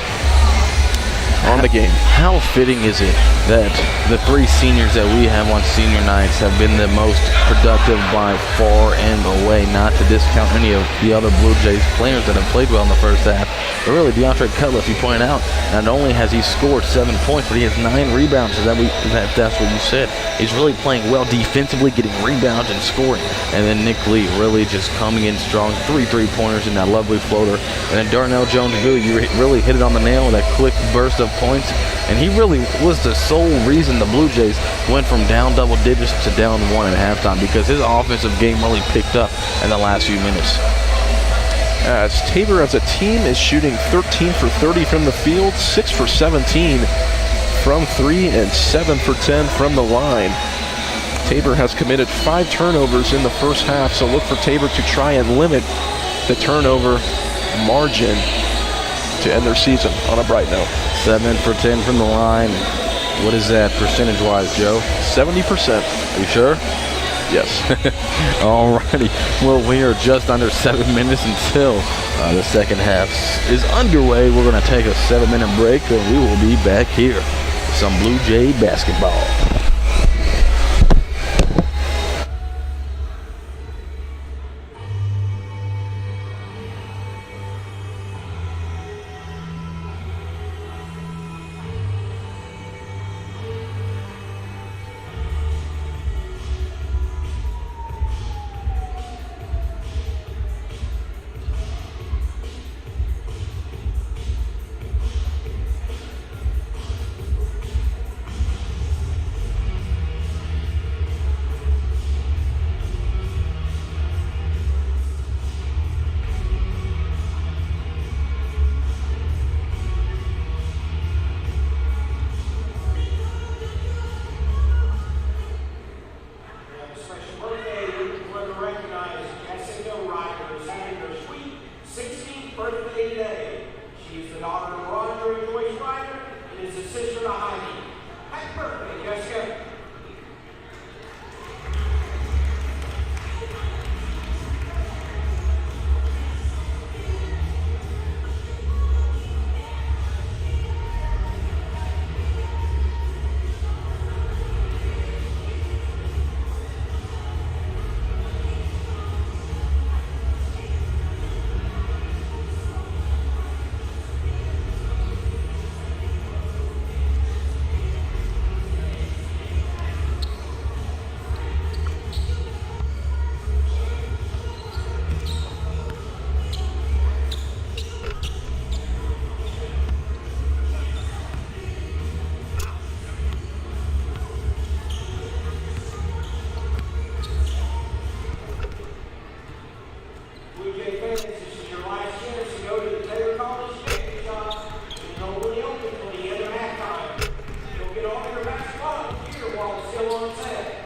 on the game. How fitting is it that the 3 seniors that we have on senior nights have been the most productive by far and away, not to discount any of the other Blue Jays players that have played well in the first half. But really, DeAndre Cutliff, you pointed out, not only has he scored 7 points, but he has 9 rebounds. So that's what you said. He's really playing well defensively, getting rebounds and scoring. And then Nick Lee really just coming in strong, 3 3-pointers in that lovely floater. And then Darnell Jones-Bowie, you really hit it on the nail with that quick burst of points, and he really was the sole reason the Blue Jays went from down double digits to down 1 at halftime, because his offensive game really picked up in the last few minutes. As Tabor as a team is shooting 13 for 30 from the field, 6 for 17 from 3, and 7 for 10 from the line. Tabor has committed 5 turnovers in the first half, so look for Tabor to try and limit the turnover margin to end their season on a bright note. 7 for 10 from the line. What is that percentage-wise, Joe? 70%. Are you sure? Yes. Alrighty. Well, we are just under 7 minutes until the second half is underway. We're going to take a 7-minute break, and we will be back here with some Blue Jay basketball. Blue Jay fans, this is your last chance to go to the Tabor College Chicken Shop. It's only open till the end of halftime. You'll get all your basketball here while it's still on sale.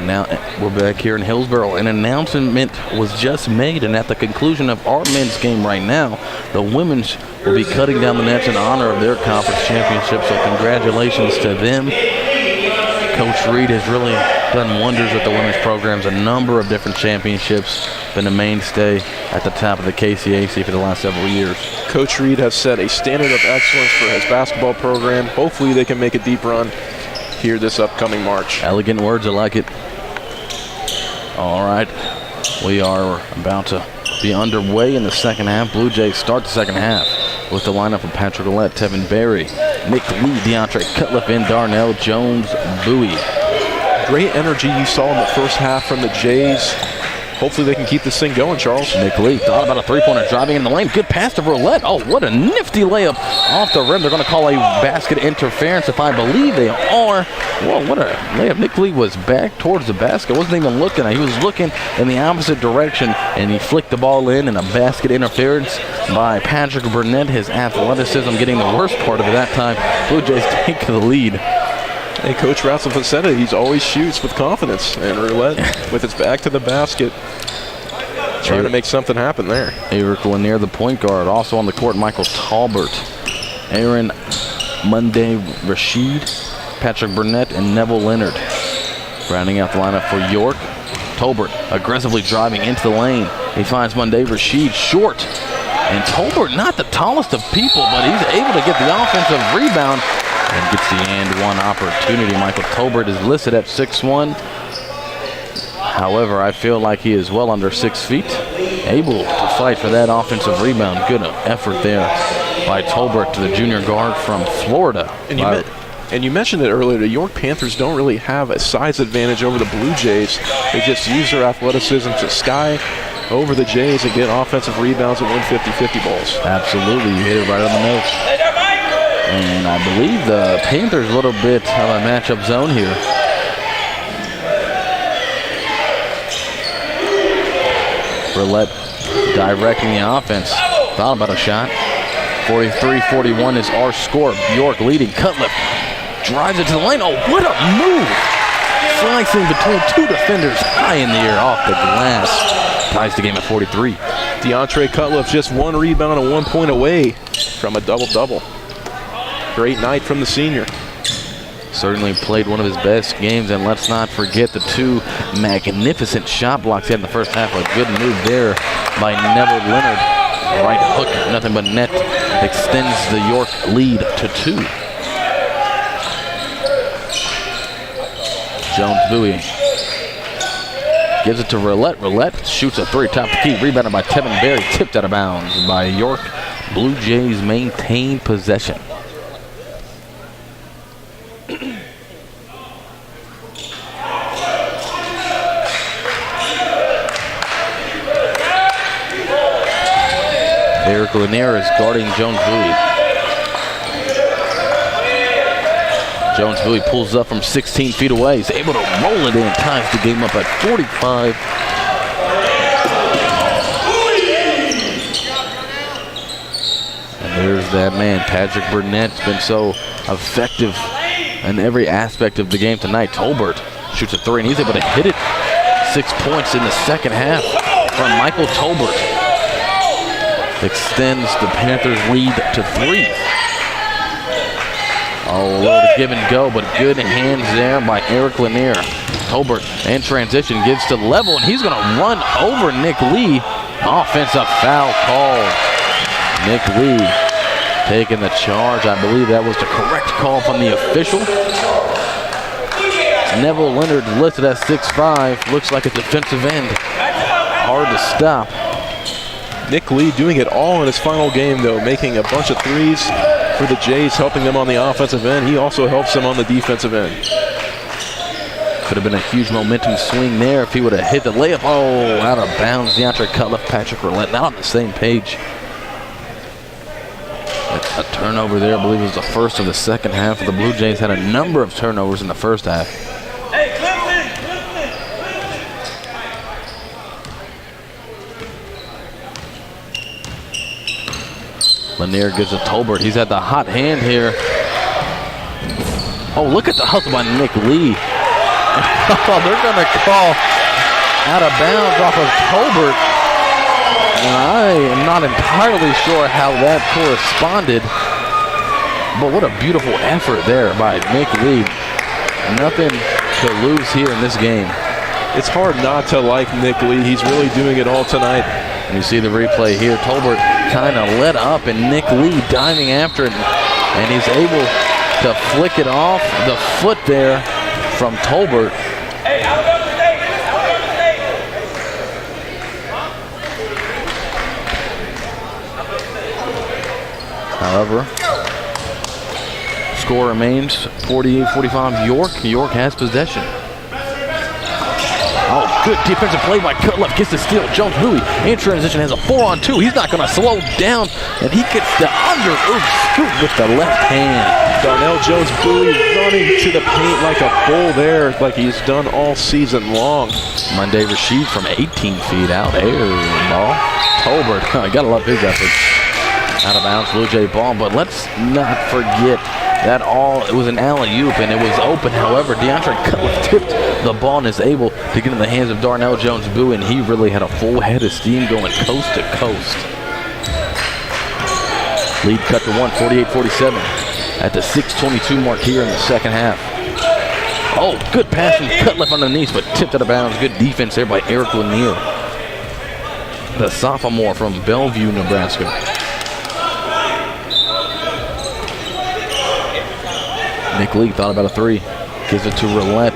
Now we're back here in Hillsboro. An announcement was just made, and at the conclusion of our men's game right now, the women's will be cutting down the nets in honor of their conference championship. So congratulations to them. Coach Reed has really done wonders with the women's programs. A number of different championships, been a mainstay at the top of the KCAC for the last several years. Coach Reed has set a standard of excellence for his basketball program. Hopefully they can make a deep run here this upcoming March. Elegant words, I like it. All right, we are about to be underway in the second half. Blue Jays start the second half with the lineup of Patrick Ouellette, Tevin Berry, Nick Lee, DeAndre Cutliff, and Darnell Jones Bowie. Great energy you saw in the first half from the Jays. hopefully they can keep this thing going, Charles. Nick Lee thought about a three-pointer driving in the lane. Good pass to Roulette. Oh, what a nifty layup off the rim. They're going to call a basket interference if I believe they are. Whoa, what a layup. Nick Lee was back towards the basket. Wasn't even looking. He was looking in the opposite direction, and he flicked the ball in a basket interference by Patrick Burnett. His athleticism getting the worst part of it that time. Blue Jays take the lead. Hey, Coach Ratzelman said it. He's always shoots with confidence. And Roulette, with his back to the basket, trying to make something happen there. Eric Lanier, the point guard. Also on the court, Michael Talbert, Aaron Monday Rashid, Patrick Burnett, and Neville Leonard. Rounding out the lineup for York, Tolbert aggressively driving into the lane. He finds Monday Rashid short. And Tolbert, not the tallest of people, but he's able to get the offensive rebound and gets the and one opportunity. Michael Tolbert is listed at 6'1". However, I feel like he is well under 6 feet. Able to fight for that offensive rebound. Good effort there by Tolbert, the junior guard from Florida. And you mentioned it earlier, the York Panthers don't really have a size advantage over the Blue Jays. They just use their athleticism to sky over the Jays and get offensive rebounds and win 50-50 balls. Absolutely, you hit it right on the nose. And I believe the Panthers a little bit of a matchup zone here. Roulette directing the offense. Thought about a shot. 43-41 is our score. York leading. Cutliff drives it to the lane. Oh, what a move! Slicing between two defenders high in the air off the glass. Ties the game at 43. DeAndre Cutliff just 1 rebound and 1 point away from a double-double. Great night from the senior. Certainly played one of his best games, and let's not forget the 2 magnificent shot blocks he had in the first half. A good move there by Neville Leonard. Right hook, nothing but net, extends the York lead to 2. Jones Bowie gives it to Roulette. Roulette shoots a 3, top the key, rebounded by Tevin Berry, tipped out of bounds by York. Blue Jays maintain possession. Eric Lanier is guarding Jones Bowie. Jones Bowie pulls up from 16 feet away. He's able to roll it in, ties the game up at 45. And there's that man, Patrick Burnett's been so effective in every aspect of the game tonight. Tolbert shoots a 3, and he's able to hit it. 6 points in the second half from Michael Tolbert. Extends the Panthers' lead to 3. Oh, a little give and go, but good hands there by Eric Lanier. Tolbert in transition gives to Level, and he's going to run over Nick Lee. Offensive foul called. Nick Lee taking the charge. I believe that was the correct call from the official. Neville Leonard listed at 6'5". Looks like a defensive end. Hard to stop. Nick Lee doing it all in his final game, though, making a bunch of threes for the Jays, helping them on the offensive end. He also helps them on the defensive end. Could have been a huge momentum swing there if he would have hit the layup. Oh, out of bounds. DeAndre Cutliff, Patrick Roulette, not on the same page. A turnover there, I believe it was the first of the second half. The Blue Jays had a number of turnovers in the first half. Hey, Clifton! Lanier gives it to Tolbert. He's had the hot hand here. Oh, look at the hustle by Nick Lee. Oh, they're going to call out of bounds off of Tolbert. And I am not entirely sure how that corresponded. But what a beautiful effort there by Nick Lee. Nothing to lose here in this game. It's hard not to like Nick Lee. He's really doing it all tonight. And you see the replay here. Tolbert kind of let up, and Nick Lee diving after it. And he's able to flick it off the foot there from Tolbert. Hey, Alabama State! Alabama State! However, score remains 48-45 York. York has possession. Oh, Good defensive play by Cutler. Gets the steal. Jones Bowie in transition has a 4-on-2. He's not going to slow down, and he gets the under scoop with the left hand. Darnell Jones Bowie running to the paint like a bull there, like he's done all season long. Monday Rashid from 18 feet out. Air ball. Tolbert, gotta love his effort. Out of bounds, Blue Jay ball, but let's not forget that it was an alley-oop and it was open. However, DeAndre Cutler tipped the ball and is able to get in the hands of Darnell Jones Bowie, and he really had a full head of steam going coast to coast. Lead cut to 1, 48-47 at the 6:22 mark here in the second half. Oh, good pass from Cutler on the knees, but tipped out of bounds. Good defense there by Eric Lanier, the sophomore from Bellevue, Nebraska. Nick Lee thought about a three. Gives it to Roulette.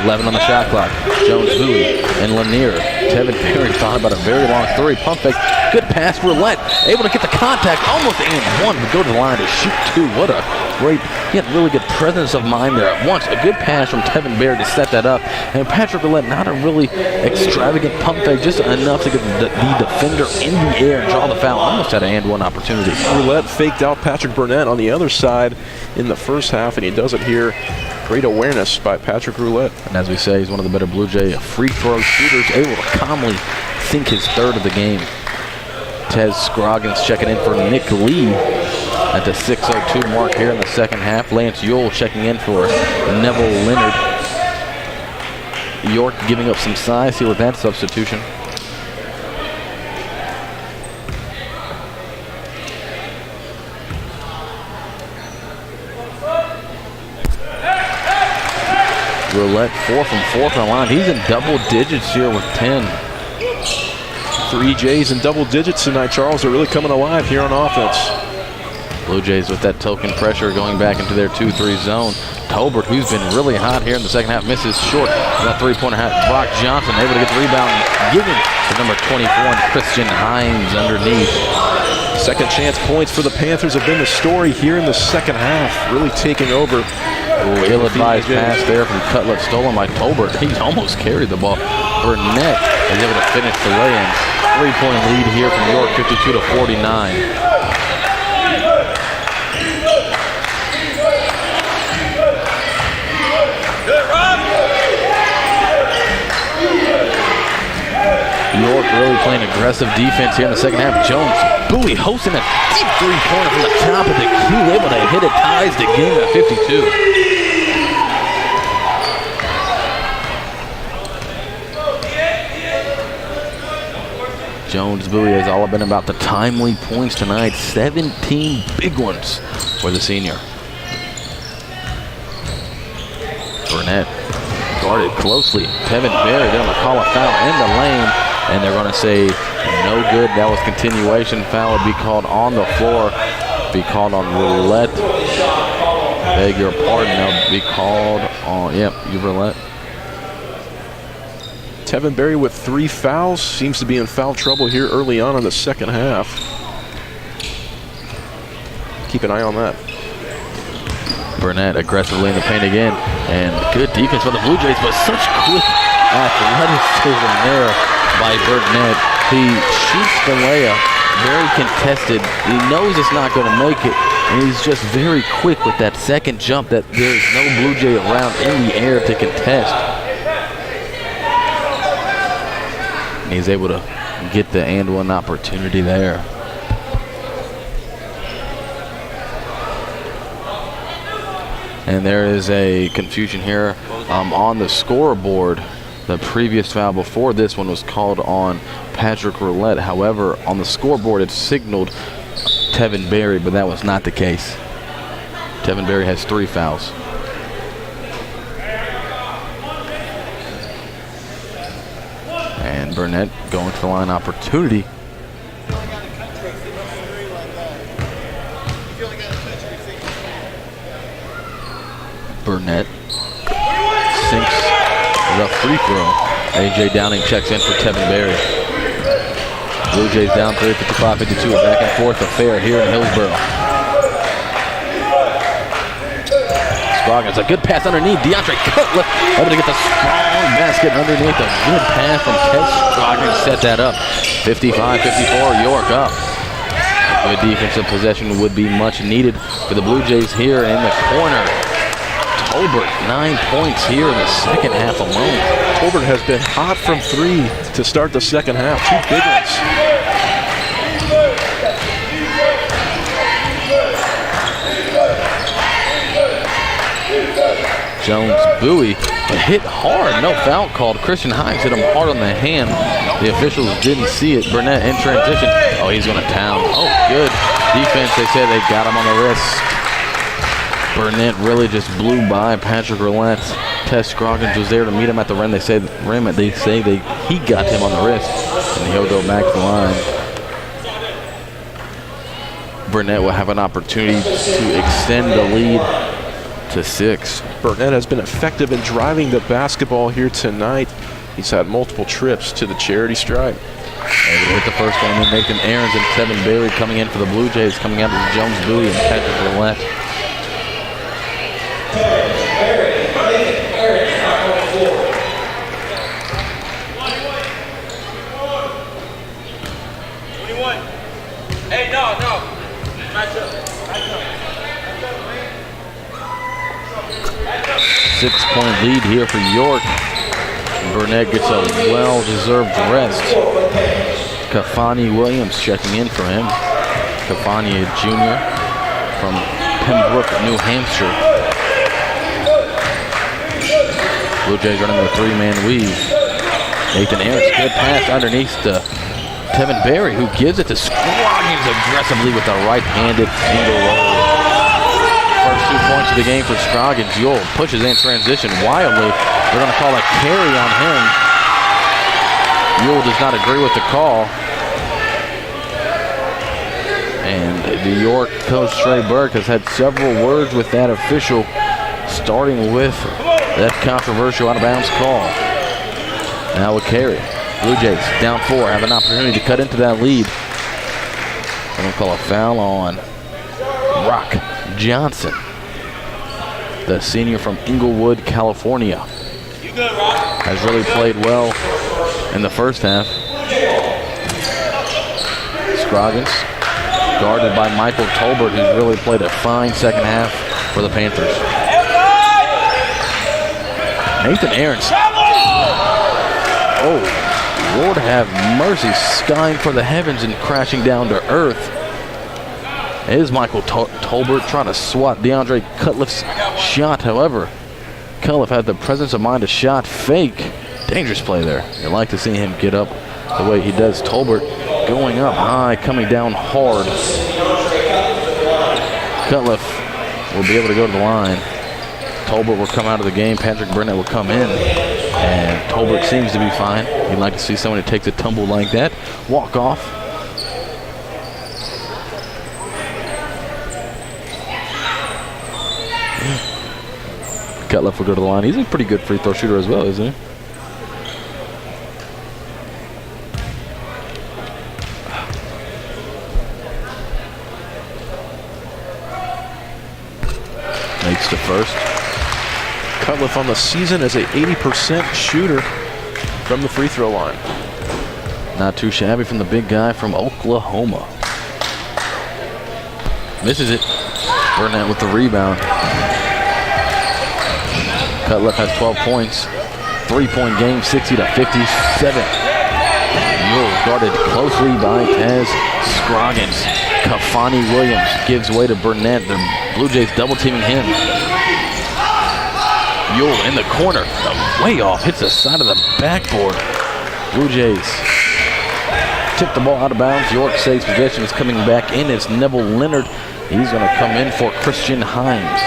11 on the shot clock. Jones Bowie and Lanier. Tevin Perry thought about a very long three. Pump fake. Good pass. Roulette able to get the contact. Almost and one. But go to the line to shoot two. What a great. He had really good presence of mind there at once. A good pass from Tevin Perry to set that up. And Patrick Roulette, not a really extravagant pump fake. Just enough to get the defender in the air and draw the foul. Almost had an and one opportunity. Roulette faked out Patrick Burnett on the other side in the first half, and he does it here. Great awareness by Patrick Roulette. And as we say, he's one of the better Blue Jay free throw shooters, able to calmly sink his third of the game. Tez Scroggins checking in for Nick Lee at the 6:02 mark here in the second half. Lance Ewell checking in for Neville Leonard. York giving up some size here with that substitution. Roulette 4 from 4 from the line. He's in double digits here with 10. 3 Jays in double digits tonight, Charles. They're really coming alive here on offense. Blue Jays with that token pressure going back into their 2-3 zone. Tolbert, who's been really hot here in the second half, misses short on that three-pointer. Brock Johnson able to get the rebound, giving to number 24, Christian Hines underneath. Second chance points for the Panthers have been the story here in the second half, really taking over. Ooh, ill-advised pass there from Cutler, stolen by Tolbert. He's almost carried the ball. Burnett is able to finish the lay-in. Three-point lead here from York, 52-49. York really playing aggressive defense here in the second half. Jones Bowie hosting a deep three-pointer from the top of the key, able to hit it, ties the game at 52. Jones Bowie has all been about the timely points tonight. 17 big ones for the senior. Burnett guarded closely. Tevin Berry, they're going to call a foul in the lane, and they're going to say no good. That was continuation. Foul would be called on the floor, be called on Roulette. Beg your pardon, that'll be called on, Roulette. Tevin Berry with 3 fouls, seems to be in foul trouble here early on in the second half. Keep an eye on that. Burnett aggressively in the paint again, and good defense by the Blue Jays, but such quick athleticism there by Burnett. He shoots the layup, very contested. He knows it's not going to make it, and he's just very quick with that second jump that there's no Blue Jay around in the air to contest. And he's able to get the and one opportunity there. And there is a confusion here on the scoreboard. The previous foul before this one was called on Patrick Roulette. However, on the scoreboard it signaled Tevin Berry, but that was not the case. Tevin Berry has 3 fouls. And Burnett going for the line opportunity. Burnett sinks the free throw. A.J. Downing checks in for Tevin Berry. Blue Jays down 3, 55-52. A back and forth affair here in Hillsboro. Scroggins. A good pass underneath. DeAndre Cutler able to get the strong basket underneath. A good pass from Ted Scroggins set that up. 55-54, York up. A good defensive possession would be much needed for the Blue Jays here in the corner. Tolbert, 9 points here in the second half alone. Tolbert has been hot from 3 to start the second half. 2 big ones. Jones Bowie hit hard, no foul called. Christian Hines hit him hard on the hand. The officials didn't see it. Burnett in transition. Oh, he's going to town. Oh, good defense. They said they got him on the wrist. Burnett really just blew by Patrick Roulette. Tess Scroggins was there to meet him at the rim. They say he got him on the wrist, and he'll go back to the line. Burnett will have an opportunity to extend the lead to 6. Burnett has been effective in driving the basketball here tonight. He's had multiple trips to the charity stripe. Able to hit the first one, then Nathan Aarons and Tevin Bailey coming in for the Blue Jays, coming out of Jones Bowie and Patrick Roulette. Hey, no. Match up. 6-point lead here for York. Burnett gets a well-deserved rest. Kafani Williams checking in for him. Kafani, a junior from Pembroke, New Hampshire. Blue Jays running their 3-man weave. Nathan Aarons, good pass underneath to Tevin Berry, who gives it to Scroggins aggressively with a right-handed single roll. First 2 points of the game for Scroggins. Yule pushes in transition wildly. They're going to call a carry on him. Yule does not agree with the call. And the York coach Trey Burke has had several words with that official, starting with that controversial out-of-bounds call. Now a carry. Blue Jays down 4, have an opportunity to cut into that lead. They're going to call a foul on Rock Johnson, the senior from Inglewood, California. You good, Rock? Has really played well in the first half. Scroggins, guarded by Michael Tolbert, who's really played a fine second half for the Panthers. Nathan Aarons. Oh, Lord have mercy, skying for the heavens and crashing down to earth. It is Michael Tolbert trying to swat DeAndre Cutliff's shot. However, Cutliff had the presence of mind to shot fake. Dangerous play there. You like to see him get up the way he does. Tolbert going up high, coming down hard. Cutliff will be able to go to the line. Tolbert will come out of the game. Patrick Burnett will come in. And Tolbert seems to be fine. You'd like to see someone who takes a tumble like that walk off. Cutliff will go to the line. He's a pretty good free throw shooter as well, isn't he? Makes the first. Cutliff on the season as a 80% shooter from the free throw line. Not too shabby from the big guy from Oklahoma. Misses it. Burnett with the rebound. Cutliff has 12 points. 3-point game, 60-57. Mule guarded closely by Taz Scroggins. Kafani Williams gives way to Burnett. The Blue Jays double teaming him. Yule in the corner, way off, hits the side of the backboard. Blue Jays tip the ball out of bounds. York saves possession. Is coming back in. It's Neville Leonard. He's going to come in for Christian Hines.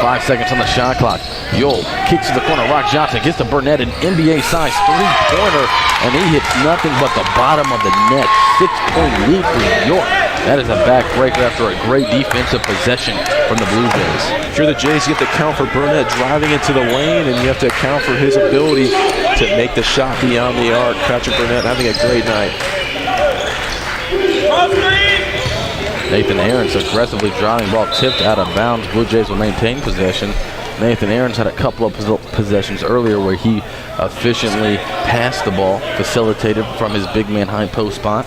5 seconds on the shot clock. Yule kicks to the corner. Rock Johnson gets to Burnett, an NBA-sized three-pointer, and he hits nothing but the bottom of the net. 6-point lead for New York. That is a backbreaker after a great defensive possession from the Blue Jays. If you're the Jays, you have to account for Burnett driving into the lane, and you have to account for his ability to make the shot beyond the arc. Patrick Burnett having a great night. Nathan Aarons aggressively driving, ball tipped out of bounds. Blue Jays will maintain possession. Nathan Aarons had a couple of possessions earlier where he efficiently passed the ball, facilitated from his big man high post spot.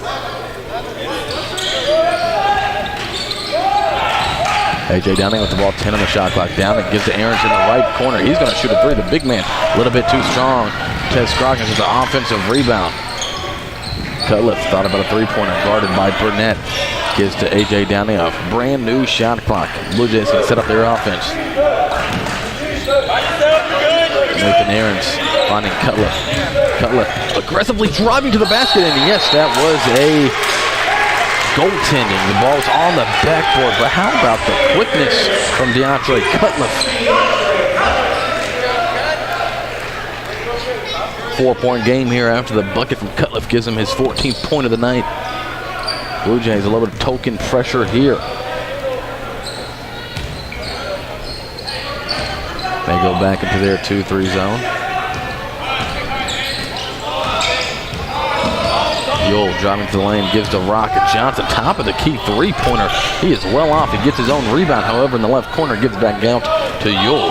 A.J. Downing with the ball, 10 on the shot clock. Downing gives to Aarons in the right corner. He's going to shoot a three. The big man, a little bit too strong. Ted Scroggins with the offensive rebound. Cutliff thought about a three-pointer guarded by Burnett. Gives to A.J. Downing a brand new shot clock. Blue Jays can set up their offense. Nathan Aarons finding Cutliff. Cutliff aggressively driving to the basket, and yes, that was a goaltending. The ball's on the backboard, but how about the quickness from DeAndre Cutliff? 4-point game here after the bucket from Cutliff gives him his 14th point of the night. Blue Jays a little bit of token pressure here. They go back into their 2-3 zone. Yule driving to the lane, gives to Rock Johnson, top of the key three-pointer. He is well off. He gets his own rebound, however, in the left corner, gives back out to Yule.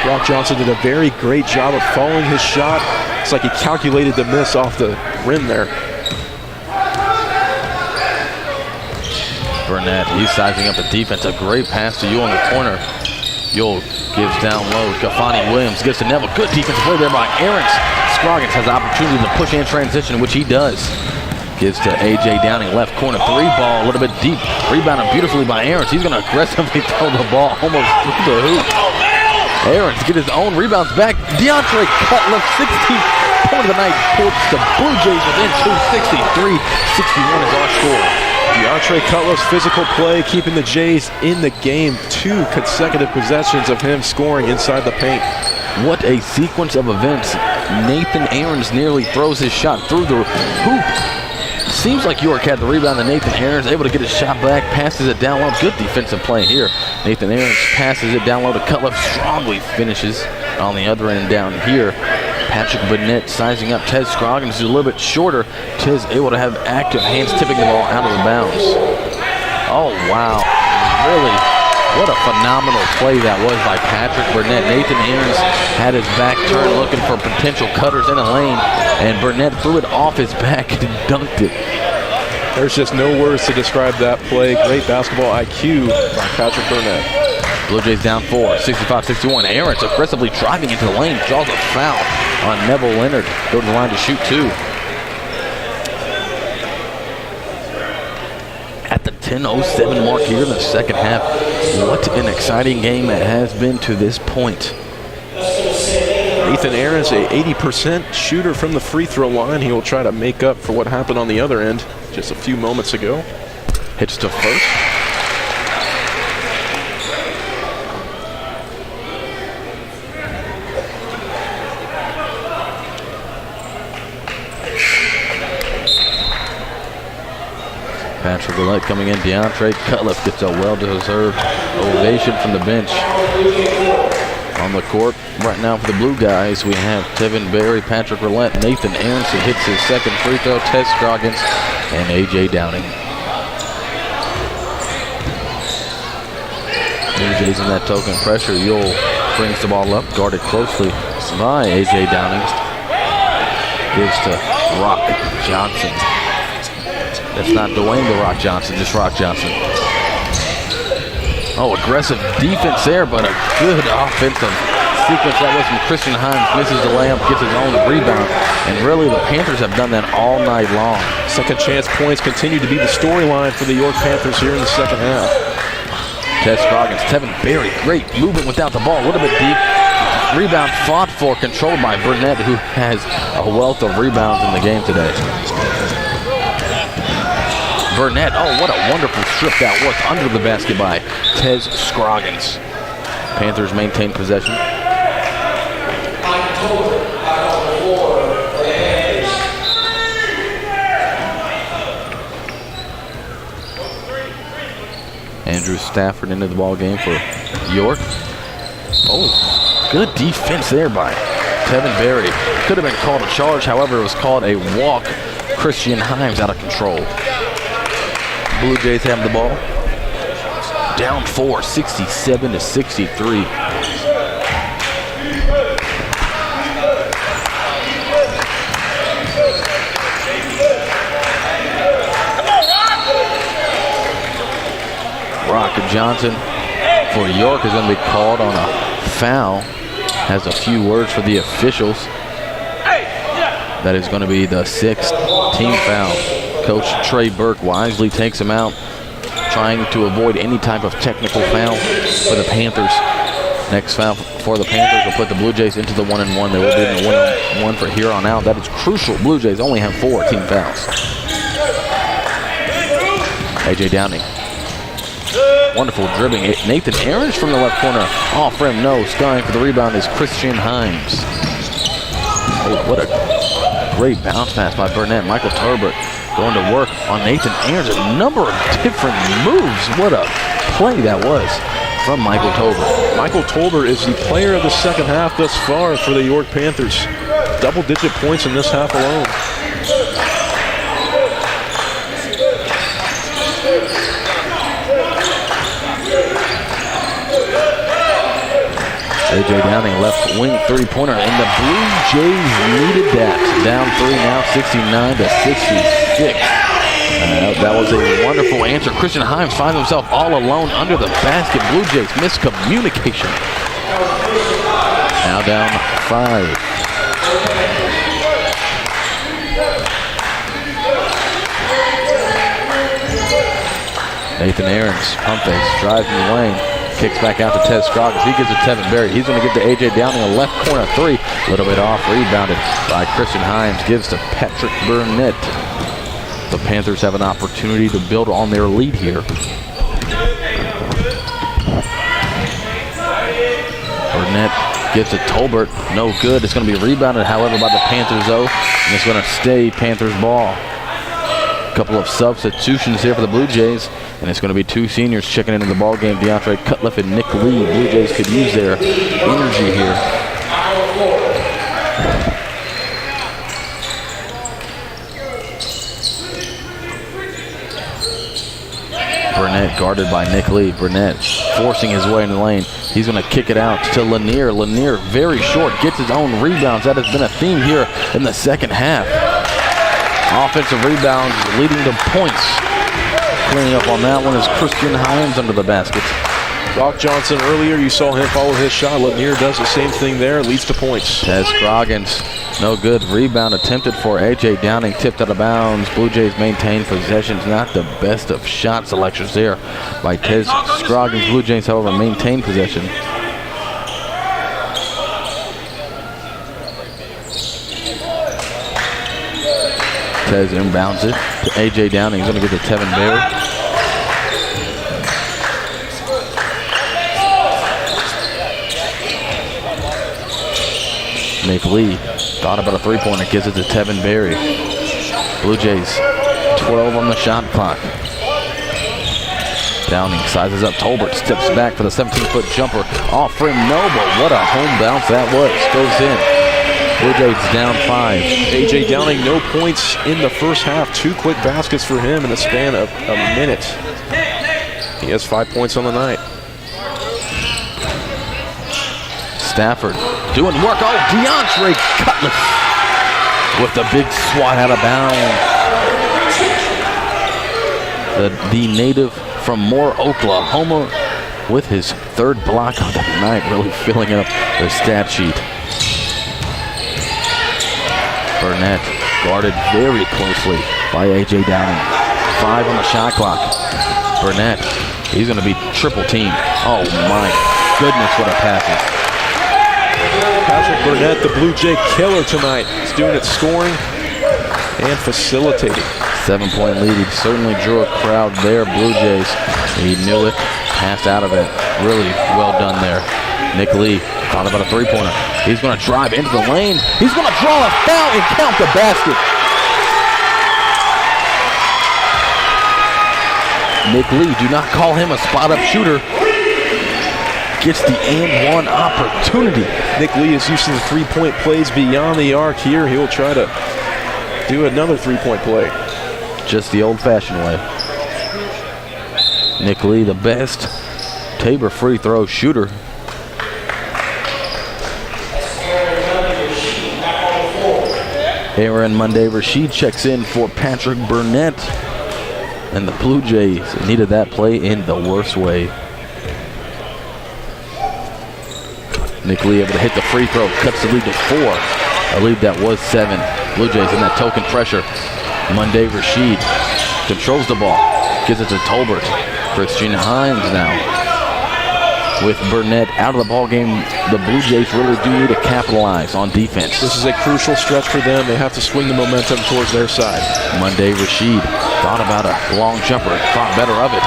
Rock Johnson did a very great job of following his shot. It's like he calculated the miss off the rim there. Burnett, he's sizing up the defense. A great pass to Yule in the corner. Yule gives down low. Gafani Williams gets to Neville. Good defensive play there by Aarons. Scroggins has the opportunity to push and transition, which he does. Gives to A.J. Downing, left corner, three ball, a little bit deep. Rebounded beautifully by Aarons. He's going to aggressively throw the ball almost through the hoop. Aarons get his own rebounds back. DeAndre Cutliff, 16th point of the night, puts the Blue Jays within 263. 61 is our score. DeAndre Cutliff's physical play keeping the Jays in the game. 2 consecutive possessions of him scoring inside the paint. What a sequence of events. Nathan Aarons nearly throws his shot through the hoop. Seems like York had the rebound, and Nathan Aarons able to get his shot back, passes it down low. Good defensive play here. Nathan Aarons passes it down low to Cutliff, strongly finishes on the other end down here. Patrick Burnett sizing up Ted Scroggins, who's a little bit shorter. Ted's able to have active hands tipping the ball out of the bounds. Oh, wow. Really, what a phenomenal play that was by Patrick Burnett. Nathan Aarons had his back turned looking for potential cutters in the lane, and Burnett threw it off his back and dunked it. There's just no words to describe that play. Great basketball IQ by Patrick Burnett. Blue Jays down 4, 65-61. Aarons aggressively driving into the lane, draws a foul on Neville Leonard. Go to the line to shoot 2. At the 10:07 mark here in the second half, what an exciting game it has been to this point. Nathan Aarons, a 80% shooter from the free throw line. He will try to make up for what happened on the other end just a few moments ago. Hits to first. Patrick Ouellette coming in. DeAndre Cutliff gets a well-deserved ovation from the bench. On the court right now for the Blue Guys, we have Tevin Berry, Patrick Ouellette, Nathan Aarons, who hits his second free throw, Ted Scroggins, and A.J. Downing. Blue Jays in that token pressure. Yule brings the ball up, guarded closely by A.J. Downing. Gives to Rock Johnson. That's not Dwayne the Rock Johnson, just Rock Johnson. Oh, aggressive defense there, but a good offensive sequence that was from Christian Hines. Misses the layup, gets his own rebound, and really the Panthers have done that all night long. Second chance points continue to be the storyline for the York Panthers here in the second half. Ted Scroggins, Tevin Berry, great movement without the ball, a little bit deep. Rebound fought for, controlled by Burnett, who has a wealth of rebounds in the game today. Burnett, oh, what a wonderful strip that was under the basket by Ted Scroggins. Panthers maintain possession. Andrew Stafford into the ball game for York. Oh, good defense there by Tevin Berry. Could have been called a charge, however, it was called a walk. Christian Himes out of control. Blue Jays have the ball. Down 4, 67-63. Rocket Johnson for York is going to be called on a foul. Has a few words for the officials. That is going to be the 6th team foul. Coach Trey Burke wisely takes him out, trying to avoid any type of technical foul for the Panthers. Next foul for the Panthers will put the Blue Jays into the 1-1. They will be in the 1-1 for here on out. That is crucial. Blue Jays only have 4 team fouls. A.J. Downing. Wonderful dribbling. Nathan Aarons from the left corner. Off rim, no. Skying for the rebound is Christian Himes. Oh, what a great bounce pass by Burnett. Michael Turbert going to work on Nathan Aarons. A number of different moves. What a play that was from Michael Tolbert. Michael Tolbert is the player of the second half thus far for the York Panthers. Double-digit points in this half alone. A.J. Downing left wing three-pointer, and the Blue Jays needed that. Down 3 now, 69-66. That was a wonderful answer. Christian Himes finds himself all alone under the basket. Blue Jays miscommunication. Now down 5. Nathan Aarons, pump fakes, drives in the lane. Kicks back out to Ted Scroggins. He gives it to Tevin Berry. He's going to give to A.J. Downing a left corner 3. A little bit off, rebounded by Christian Himes. Gives to Patrick Burnett. The Panthers have an opportunity to build on their lead here. Burnett gives to Tolbert. No good. It's going to be rebounded, however, by the Panthers, though. And it's going to stay Panthers ball. Couple of substitutions here for the Blue Jays, and it's going to be 2 seniors checking into the ball game. DeAndre Cutliff and Nick Lee. Blue Jays could use their energy here. Burnett guarded by Nick Lee. Burnett forcing his way in the lane. He's going to kick it out to Lanier. Lanier very short, gets his own rebounds. That has been a theme here in the second half. Offensive rebounds leading to points. Cleaning up on that one is Christian Himes under the basket. Rock Johnson, earlier you saw him follow his shot. Lanier does the same thing there, leads to points. Ted Scroggins, no good. Rebound attempted for A.J. Downing, tipped out of bounds. Blue Jays maintain possessions. Not the best of shot selections there by Ted Scroggins. Blue Jays, however, maintain possession. Tez inbounds it to A.J. Downing. He's going to get to Tevin Berry. Nick Lee thought about a three-pointer, gives it to Tevin Berry. Blue Jays, 12 on the shot clock. Downing sizes up. Tolbert steps back for the 17-foot jumper. Off rim, no, but what a home bounce that was. Goes in. Blue Jays down 5. A.J. Downing, no points in the first half. 2 quick baskets for him in the span of a minute. He has 5 points on the night. Stafford doing work. Oh, DeAndre Cutliff with the big swat out of bounds. The native from Moore, Oklahoma, with his 3rd block on the night, really filling up the stat sheet. Burnett guarded very closely by A.J. Downing. 5 on the shot clock. Burnett, he's going to be triple teamed. Oh my goodness, what a pass. Patrick Burnett, the Blue Jay killer tonight. He's doing it scoring and facilitating. 7-point lead. He certainly drew a crowd there, Blue Jays. He knew it. passed out of it. Really well done there. Nick Lee thought about a three-pointer. He's going to drive into the lane. He's going to draw a foul and count the basket. Nick Lee, do not call him a spot-up shooter. Gets the and one opportunity. Nick Lee is used to the three-point plays beyond the arc. Here he'll try to do another three-point play. Just the old-fashioned way. Nick Lee, the best Tabor free throw shooter. Aaron Monday Rashid checks in for Patrick Burnett. And the Blue Jays needed that play in the worst way. Nick Lee able to hit the free throw, cuts the lead to 4. I believe that was 7. Blue Jays in that token pressure. Monday Rashid controls the ball, gives it to Tolbert. Christian Hines now. With Burnett out of the ball game, the Blue Jays really do need to capitalize on defense. This is a crucial stretch for them. They have to swing the momentum towards their side. Monday Rashid thought about a long jumper, thought better of it.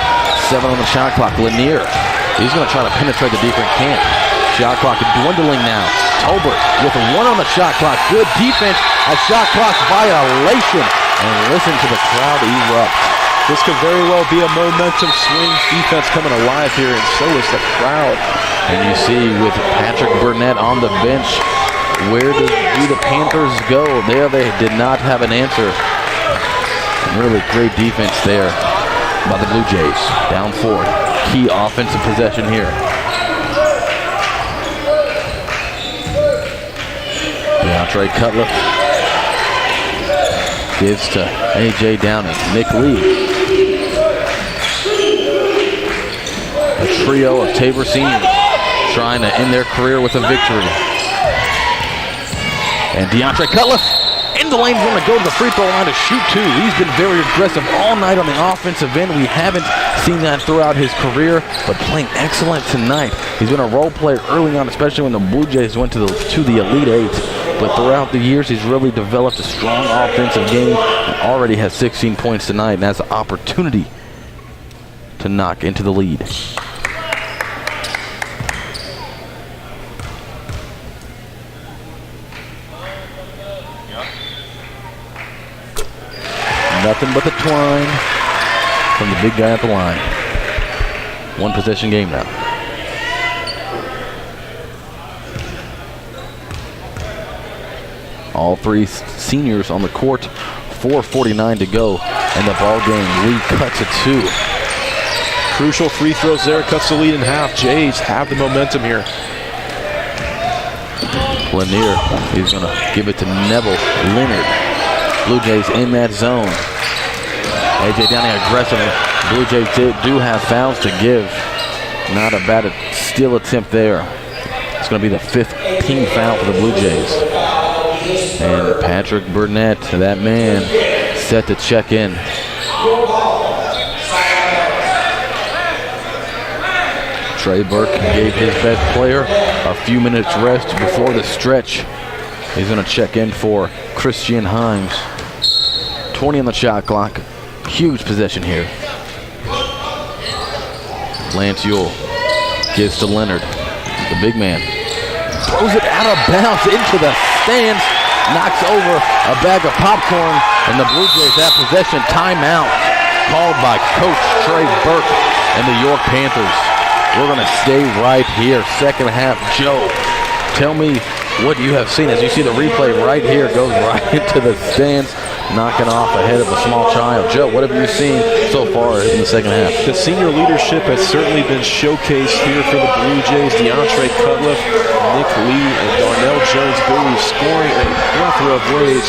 7 on the shot clock. Lanier, he's going to try to penetrate the deeper camp. Shot clock dwindling now. Tolbert with 1 on the shot clock. Good defense, a shot clock violation. And listen to the crowd erupt. This could very well be a momentum swing. Defense coming alive here, and so is the crowd. And you see with Patrick Burnett on the bench, where do the Panthers go? There they did not have an answer. And really great defense there by the Blue Jays. Down 4. Key offensive possession here. DeAndre Cutler gives to A.J. Downing. Nick Lee. A trio of Tabor seniors trying to end their career with a victory. And DeAndre Cutler in the lane, going to go to the free throw line to shoot 2. He's been very aggressive all night on the offensive end. We haven't seen that throughout his career, but playing excellent tonight. He's been a role player early on, especially when the Blue Jays went to the Elite 8. But throughout the years, he's really developed a strong offensive game and already has 16 points tonight and has the opportunity to knock into the lead. Nothing but the twine from the big guy at the line. 1 possession game now. All 3 seniors on the court. 4:49 to go in the ball game. Lee cuts it 2. Crucial free throws there. Cuts the lead in half. Jays have the momentum here. Lanier, he's going to give it to Neville Leonard. Blue Jays in that zone. A.J. Downing aggressive. Blue Jays do have fouls to give. Not a bad steal attempt there. It's going to be the 5th team foul for the Blue Jays. And Patrick Burnett, that man, set to check in. Trey Burke gave his best player a few minutes rest before the stretch. He's going to check in for Christian Hines. 20 on the shot clock. Huge possession here. Lance Ewell gives to Leonard. The big man throws it out of bounds into the stands. Knocks over a bag of popcorn. And the Blue Jays have possession. Timeout called by Coach Trey Burke and the York Panthers. We're going to stay right here. Second half. Joe, tell me what you have seen as you see the replay right here. Goes right into the stands, knocking off a head of a small child. Joe, what have you seen so far in the second half? The senior leadership has certainly been showcased here for the Blue Jays. DeAndre Cutliff, Nick Lee, and Darnell Jones-Bowie scoring a plethora of ways.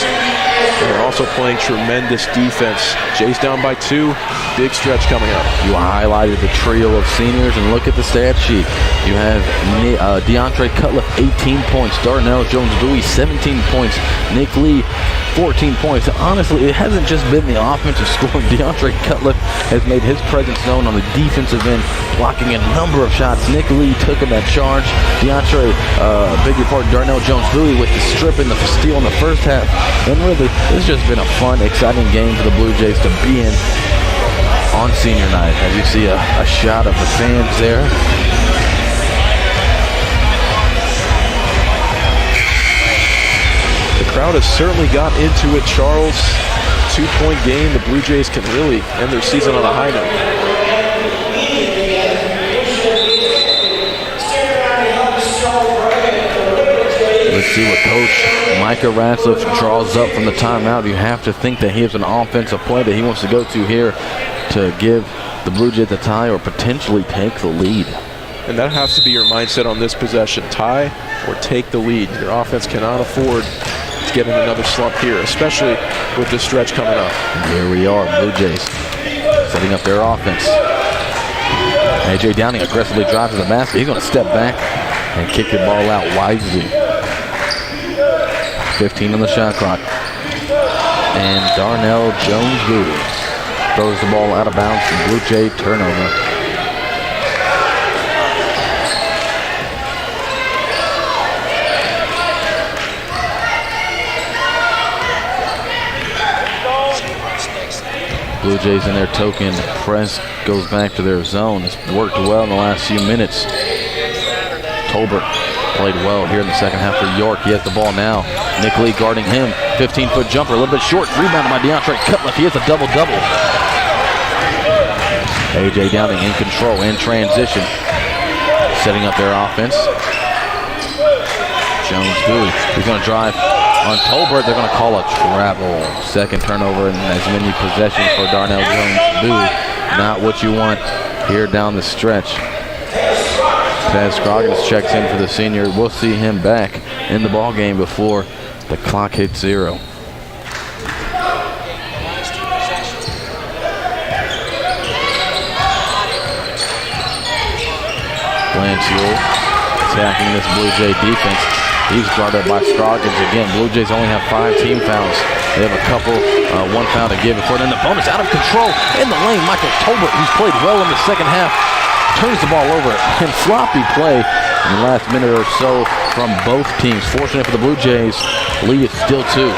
They're also playing tremendous defense. Jays down by 2. Big stretch coming up. You highlighted the trio of seniors, and look at the stat sheet. You have DeAndre Cutliff, 18 points. Darnell Jones-Bowie, 17 points. Nick Lee, 14 points. Honestly, it hasn't just been the offensive scoring. DeAndre Cutliff has made his presence known on the defensive end, blocking a number of shots. Nick Lee took in that charge. Darnell Jones-Bowie with the strip and the steal in the first half. And really, it's just been a fun, exciting game for the Blue Jays to be in on senior night. As you see a shot of the fans there. The crowd has certainly got into it, Charles. 2-point game. The Blue Jays can really end their season on a high note. Let's see what Coach Micah Ratzliff draws up from the timeout. You have to think that he has an offensive play that he wants to go to here to give the Blue Jays the tie or potentially take the lead. And that has to be your mindset on this possession. Tie or take the lead. Your offense cannot afford to get in another slump here, especially with this stretch coming up. And here we are, Blue Jays setting up their offense. A.J. Downing aggressively drives to the basket. He's going to step back and kick the ball out wisely. 15 on the shot clock. And Darnell Jones-Bowie throws the ball out of bounds. Blue Jay turnover. Blue Jays in their token press goes back to their zone. It's worked well in the last few minutes. Tolbert played well here in the second half for York. He has the ball now. Nick Lee guarding him. 15-foot jumper, a little bit short. Rebounded by DeAndre Cutliff. He has a double-double. A.J. Downing in control, in transition. Setting up their offense. Jones-Bowie. He's going to drive on Tolbert. They're going to call a travel. Second turnover and as many possessions for Darnell Jones-Bowie. Not what you want here down the stretch. Taz Scroggins checks in for the senior. We'll see him back in the ball game before the clock hits 0. Blanchfield attacking this Blue Jay defense. He's guarded by Scroggins again. Blue Jays only have 5 team fouls. They have a couple, one foul to give before then the bonus out of control in the lane. Michael Tolbert, who's played well in the second half, turns the ball over, and sloppy play in the last minute or so from both teams. Fortunate for the Blue Jays, lead is still 2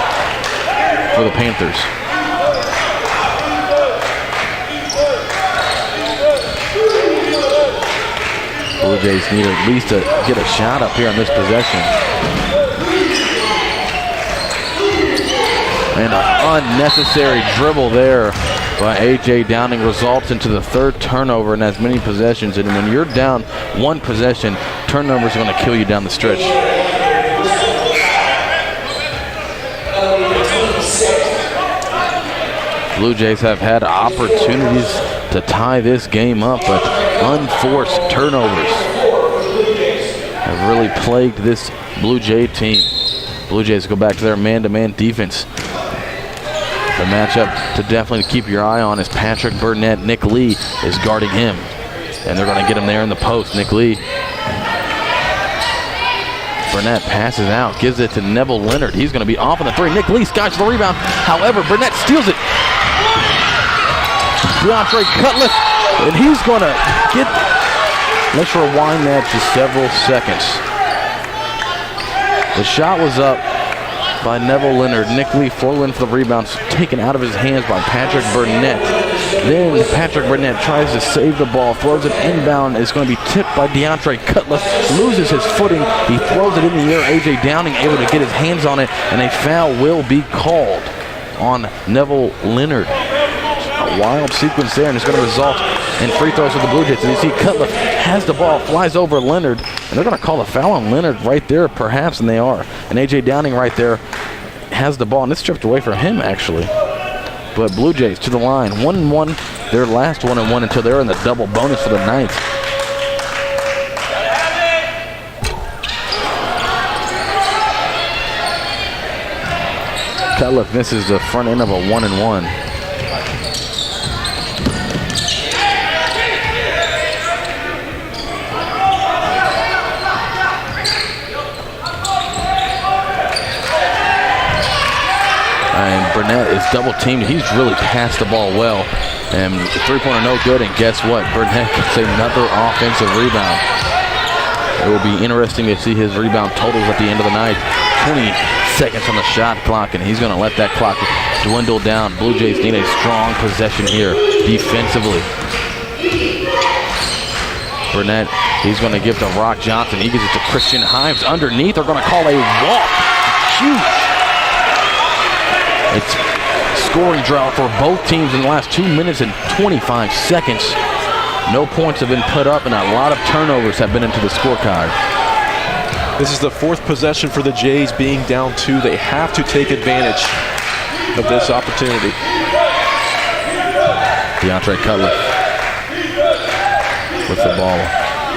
for the Panthers. Blue Jays need at least to get a shot up here on this possession. And an unnecessary dribble there by A.J. Downing results into the 3rd turnover in as many possessions. And when you're down 1 possession, turnovers are going to kill you down the stretch. Blue Jays have had opportunities to tie this game up, but unforced turnovers have really plagued this Blue Jay team. Blue Jays go back to their man-to-man defense. The matchup to definitely keep your eye on is Patrick Burnett. Nick Lee is guarding him, and they're going to get him there in the post. Nick Lee. Burnett passes out, gives it to Neville Leonard. He's going to be off on the 3. Nick Lee skies for the rebound. However, Burnett steals it. DeAndre Cutliff, and he's going to get... Let's rewind that to several seconds. The shot was up by Neville Leonard. Nick Lee forward for the rebounds, taken out of his hands by Patrick Burnett. Then Patrick Burnett tries to save the ball, throws it inbound. It's going to be tipped by DeAndre Cutliff, loses his footing. He throws it in the air. A.J. Downing able to get his hands on it, and a foul will be called on Neville Leonard. A wild sequence there, and it's going to result in free throws for the Blue Jays. And you see Cutliff has the ball, flies over Leonard, and they're going to call a foul on Leonard right there, perhaps, and they are. And A.J. Downing right there has the ball, and it's stripped away from him, actually. But Blue Jays to the line, 1-1, their last 1-1 until they're in the double bonus for the ninth. Cutliff misses the front end of a 1-1. And Burnett is double teamed. He's really passed the ball well. And the 3-pointer no good. And guess what? Burnett gets another offensive rebound. It will be interesting to see his rebound totals at the end of the night. 20 seconds on the shot clock, and he's going to let that clock dwindle down. Blue Jays need a strong possession here defensively. Burnett, he's going to give to Rock Johnson. He gives it to Christian Himes underneath. They're going to call a walk. Huge. It's scoring drought for both teams in the last 2 minutes and 25 seconds. No points have been put up, and a lot of turnovers have been into the scorecard. This is the fourth possession for the Jays, being down 2. They have to take advantage of this opportunity. DeAndre Cutler with the ball.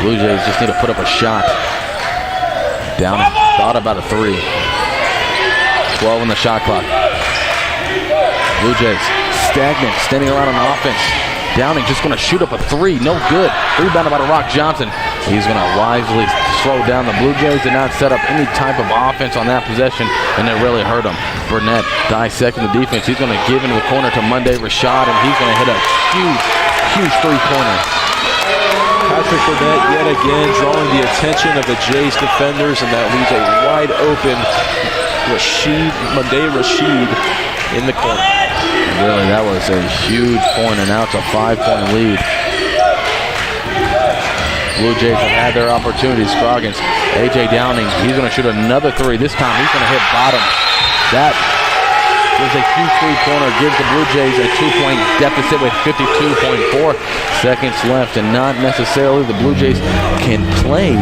Blue Jays just need to put up a shot. Down, thought about a 3. 12 on the shot clock. Blue Jays stagnant, standing around on offense. Downing just going to shoot up a 3, no good. Rebounded by Rock Johnson. He's going to wisely slow down the Blue Jays and not set up any type of offense on that possession, and it really hurt him. Burnett dissecting the defense. He's going to give into the corner to Monday Rashad, and he's going to hit a huge three-pointer. Patrick Burnett yet again drawing the attention of the Jays defenders, and that leaves a wide open Monday Rashid in the corner. Really, that was a huge point, and now it's a 5-point lead. Blue Jays have had their opportunities. Scroggins, A.J. Downing, he's going to shoot another 3. This time he's going to hit bottom. That was a huge three-pointer. Gives the Blue Jays a 2-point deficit with 52.4 seconds left, and not necessarily the Blue Jays can play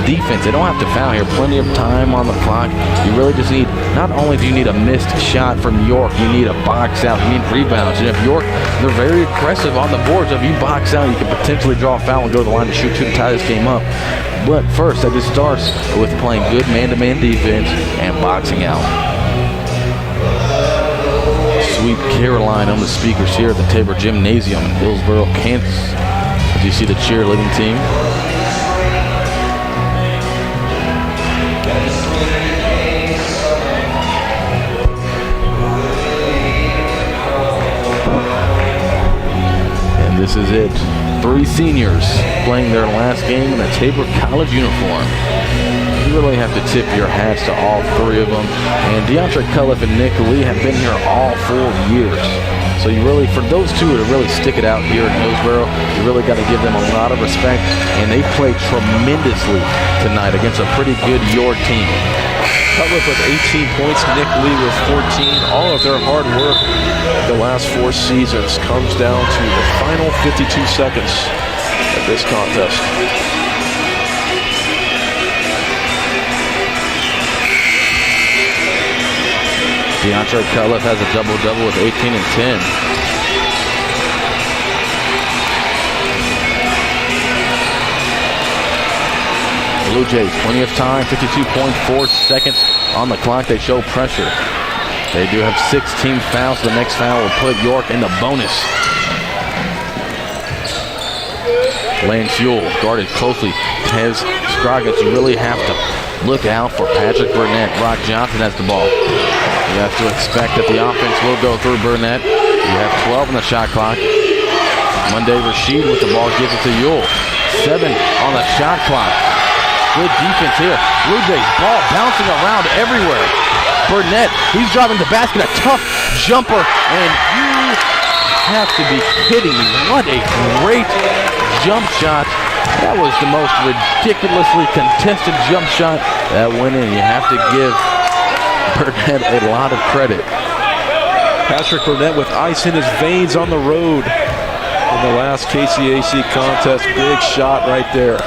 defense. They don't have to foul here. Plenty of time on the clock. You really just need, not only do you need a missed shot from York, you need a box out, you need rebounds. And if York, they're very aggressive on the boards. If you box out, you can potentially draw a foul and go to the line to shoot 2 to tie this game up. But first, that just starts with playing good man-to-man defense and boxing out. Sweet Caroline on the speakers here at the Tabor Gymnasium in Hillsboro, Kansas. As you see the cheerleading team. And this is it. 3 seniors playing their last game in a Tabor College uniform. You really have to tip your hats to all 3 of them. And DeAndre Culliff and Nick Lee have been here all 4 years. So you really, for those 2 to really stick it out here in Hillsboro, you really got to give them a lot of respect. And they played tremendously tonight against a pretty good York team. Cutler with 18 points, Nick Lee with 14. All of their hard work the last 4 seasons comes down to the final 52 seconds of this contest. DeAndre Culliff has a double-double with 18 and 10. Blue Jays, plenty of time, 52.4 seconds on the clock. They show pressure. They do have 6 team fouls. The next foul will put York in the bonus. Lance Ewell guarded closely. Tez Scroggins, you really have to look out for Patrick Burnett. Rock Johnson has the ball. You have to expect that the offense will go through Burnett. You have 12 on the shot clock. Monday Rashid with the ball gives it to Ewell. 7 on the shot clock. Good defense here. Blue Jays ball bouncing around everywhere. Burnett, he's driving the basket, a tough jumper, and you have to be kidding me. What a great jump shot. That was the most ridiculously contested jump shot that went in. You have to give Burnett a lot of credit. Patrick Burnett with ice in his veins on the road in the last KCAC contest. Big shot right there.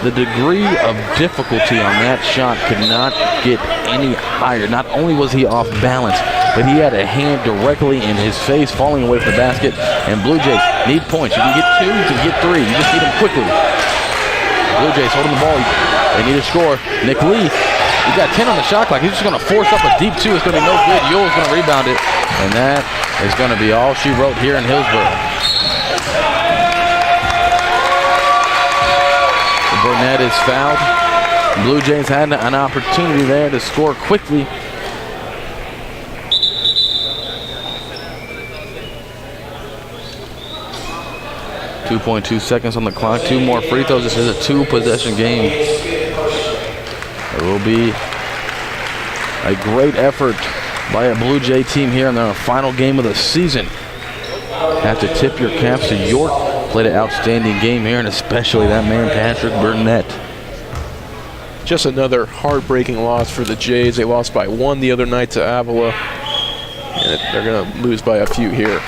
The degree of difficulty on that shot could not get any higher. Not only was he off balance, but he had a hand directly in his face, falling away from the basket. And Blue Jays need points. You can get 2, you can get 3. You just need them quickly. Blue Jays holding the ball. They need a score. Nick Lee, he got 10 on the shot clock. He's just going to force up a deep 2. It's going to be no good. Ewell's going to rebound it. And that is going to be all she wrote here in Hillsboro. Burnett is fouled. Blue Jays had an opportunity there to score quickly. .2 seconds on the clock. 2 more free throws. This is a 2-possession game. It will be a great effort by a Blue Jay team here in their final game of the season. Have to tip your caps to York. Played an outstanding game here, and especially that man, Patrick Burnett. Just another heartbreaking loss for the Jays. They lost by 1 the other night to Avila, and they're going to lose by a few here.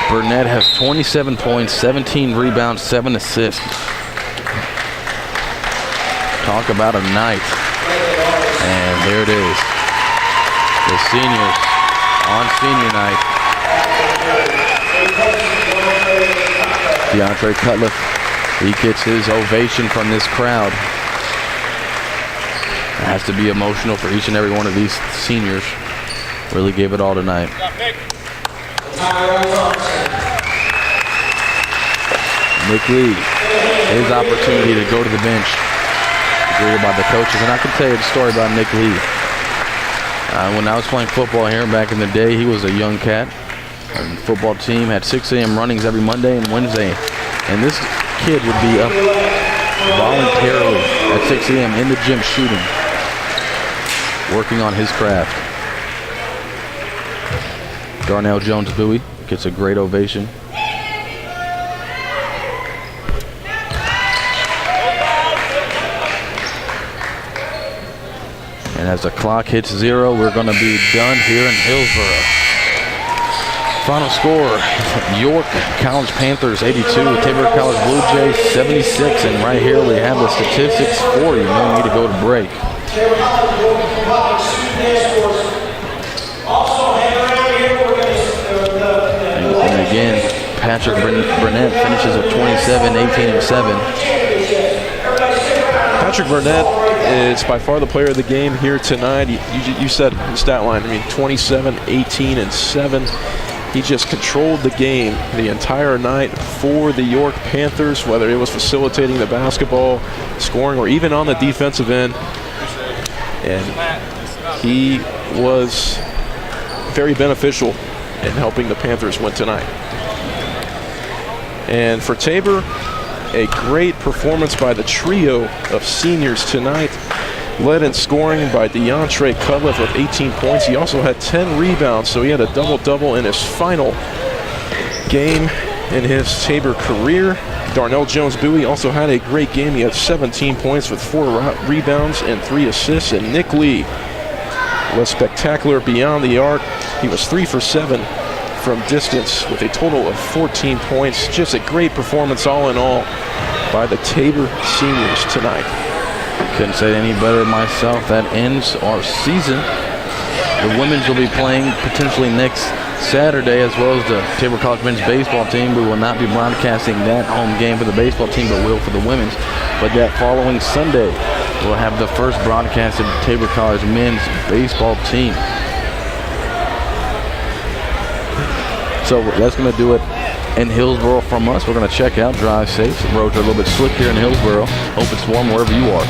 Burnett has 27 points, 17 rebounds, 7 assists. Talk about a night. And there it is. The seniors on senior night. DeAndre Cutliff, he gets his ovation from this crowd. It has to be emotional for each and every one of these seniors. Really gave it all tonight. Nick Lee, his opportunity to go to the bench. Greeted by the coaches, and I can tell you the story about Nick Lee. When I was playing football here back in the day, he was a young cat. And the football team had 6 a.m. runnings every Monday and Wednesday. And this kid would be up voluntarily at 6 a.m. in the gym shooting, working on his craft. Darnell Jones-Bowie gets a great ovation. And as the clock hits 0, we're going to be done here in Hillsboro. Final score, York College Panthers 82, Tabor College Blue Jays 76. And right here we have the statistics for you. No need to go to break. And again, Patrick Burnett finishes at 27, 18, and 7. Patrick Burnett is by far the player of the game here tonight. You said the stat line. I mean, 27, 18, and 7. He just controlled the game the entire night for the York Panthers, whether it was facilitating the basketball, scoring, or even on the defensive end. And he was very beneficial in helping the Panthers win tonight. And for Tabor, a great performance by the trio of seniors tonight, led in scoring by DeAndre Cutliff with 18 points. He also had 10 rebounds, so he had a double-double in his final game in his Tabor career. Darnell Jones-Bowie also had a great game. He had 17 points with 4 rebounds and 3 assists. And Nick Lee was spectacular beyond the arc. He was 3 for 7 from distance with a total of 14 points. Just a great performance all in all by the Tabor seniors tonight. Couldn't say it any better myself. That ends our season. The women's will be playing potentially next Saturday, as well as the Tabor College men's baseball team. We will not be broadcasting that home game for the baseball team, but will for the women's. But that following Sunday, we'll have the first broadcasted Tabor College men's baseball team. So that's going to do it in Hillsboro from us. We're going to check out. Drive safe. The roads are a little bit slick here in Hillsboro. Hope it's warm wherever you are.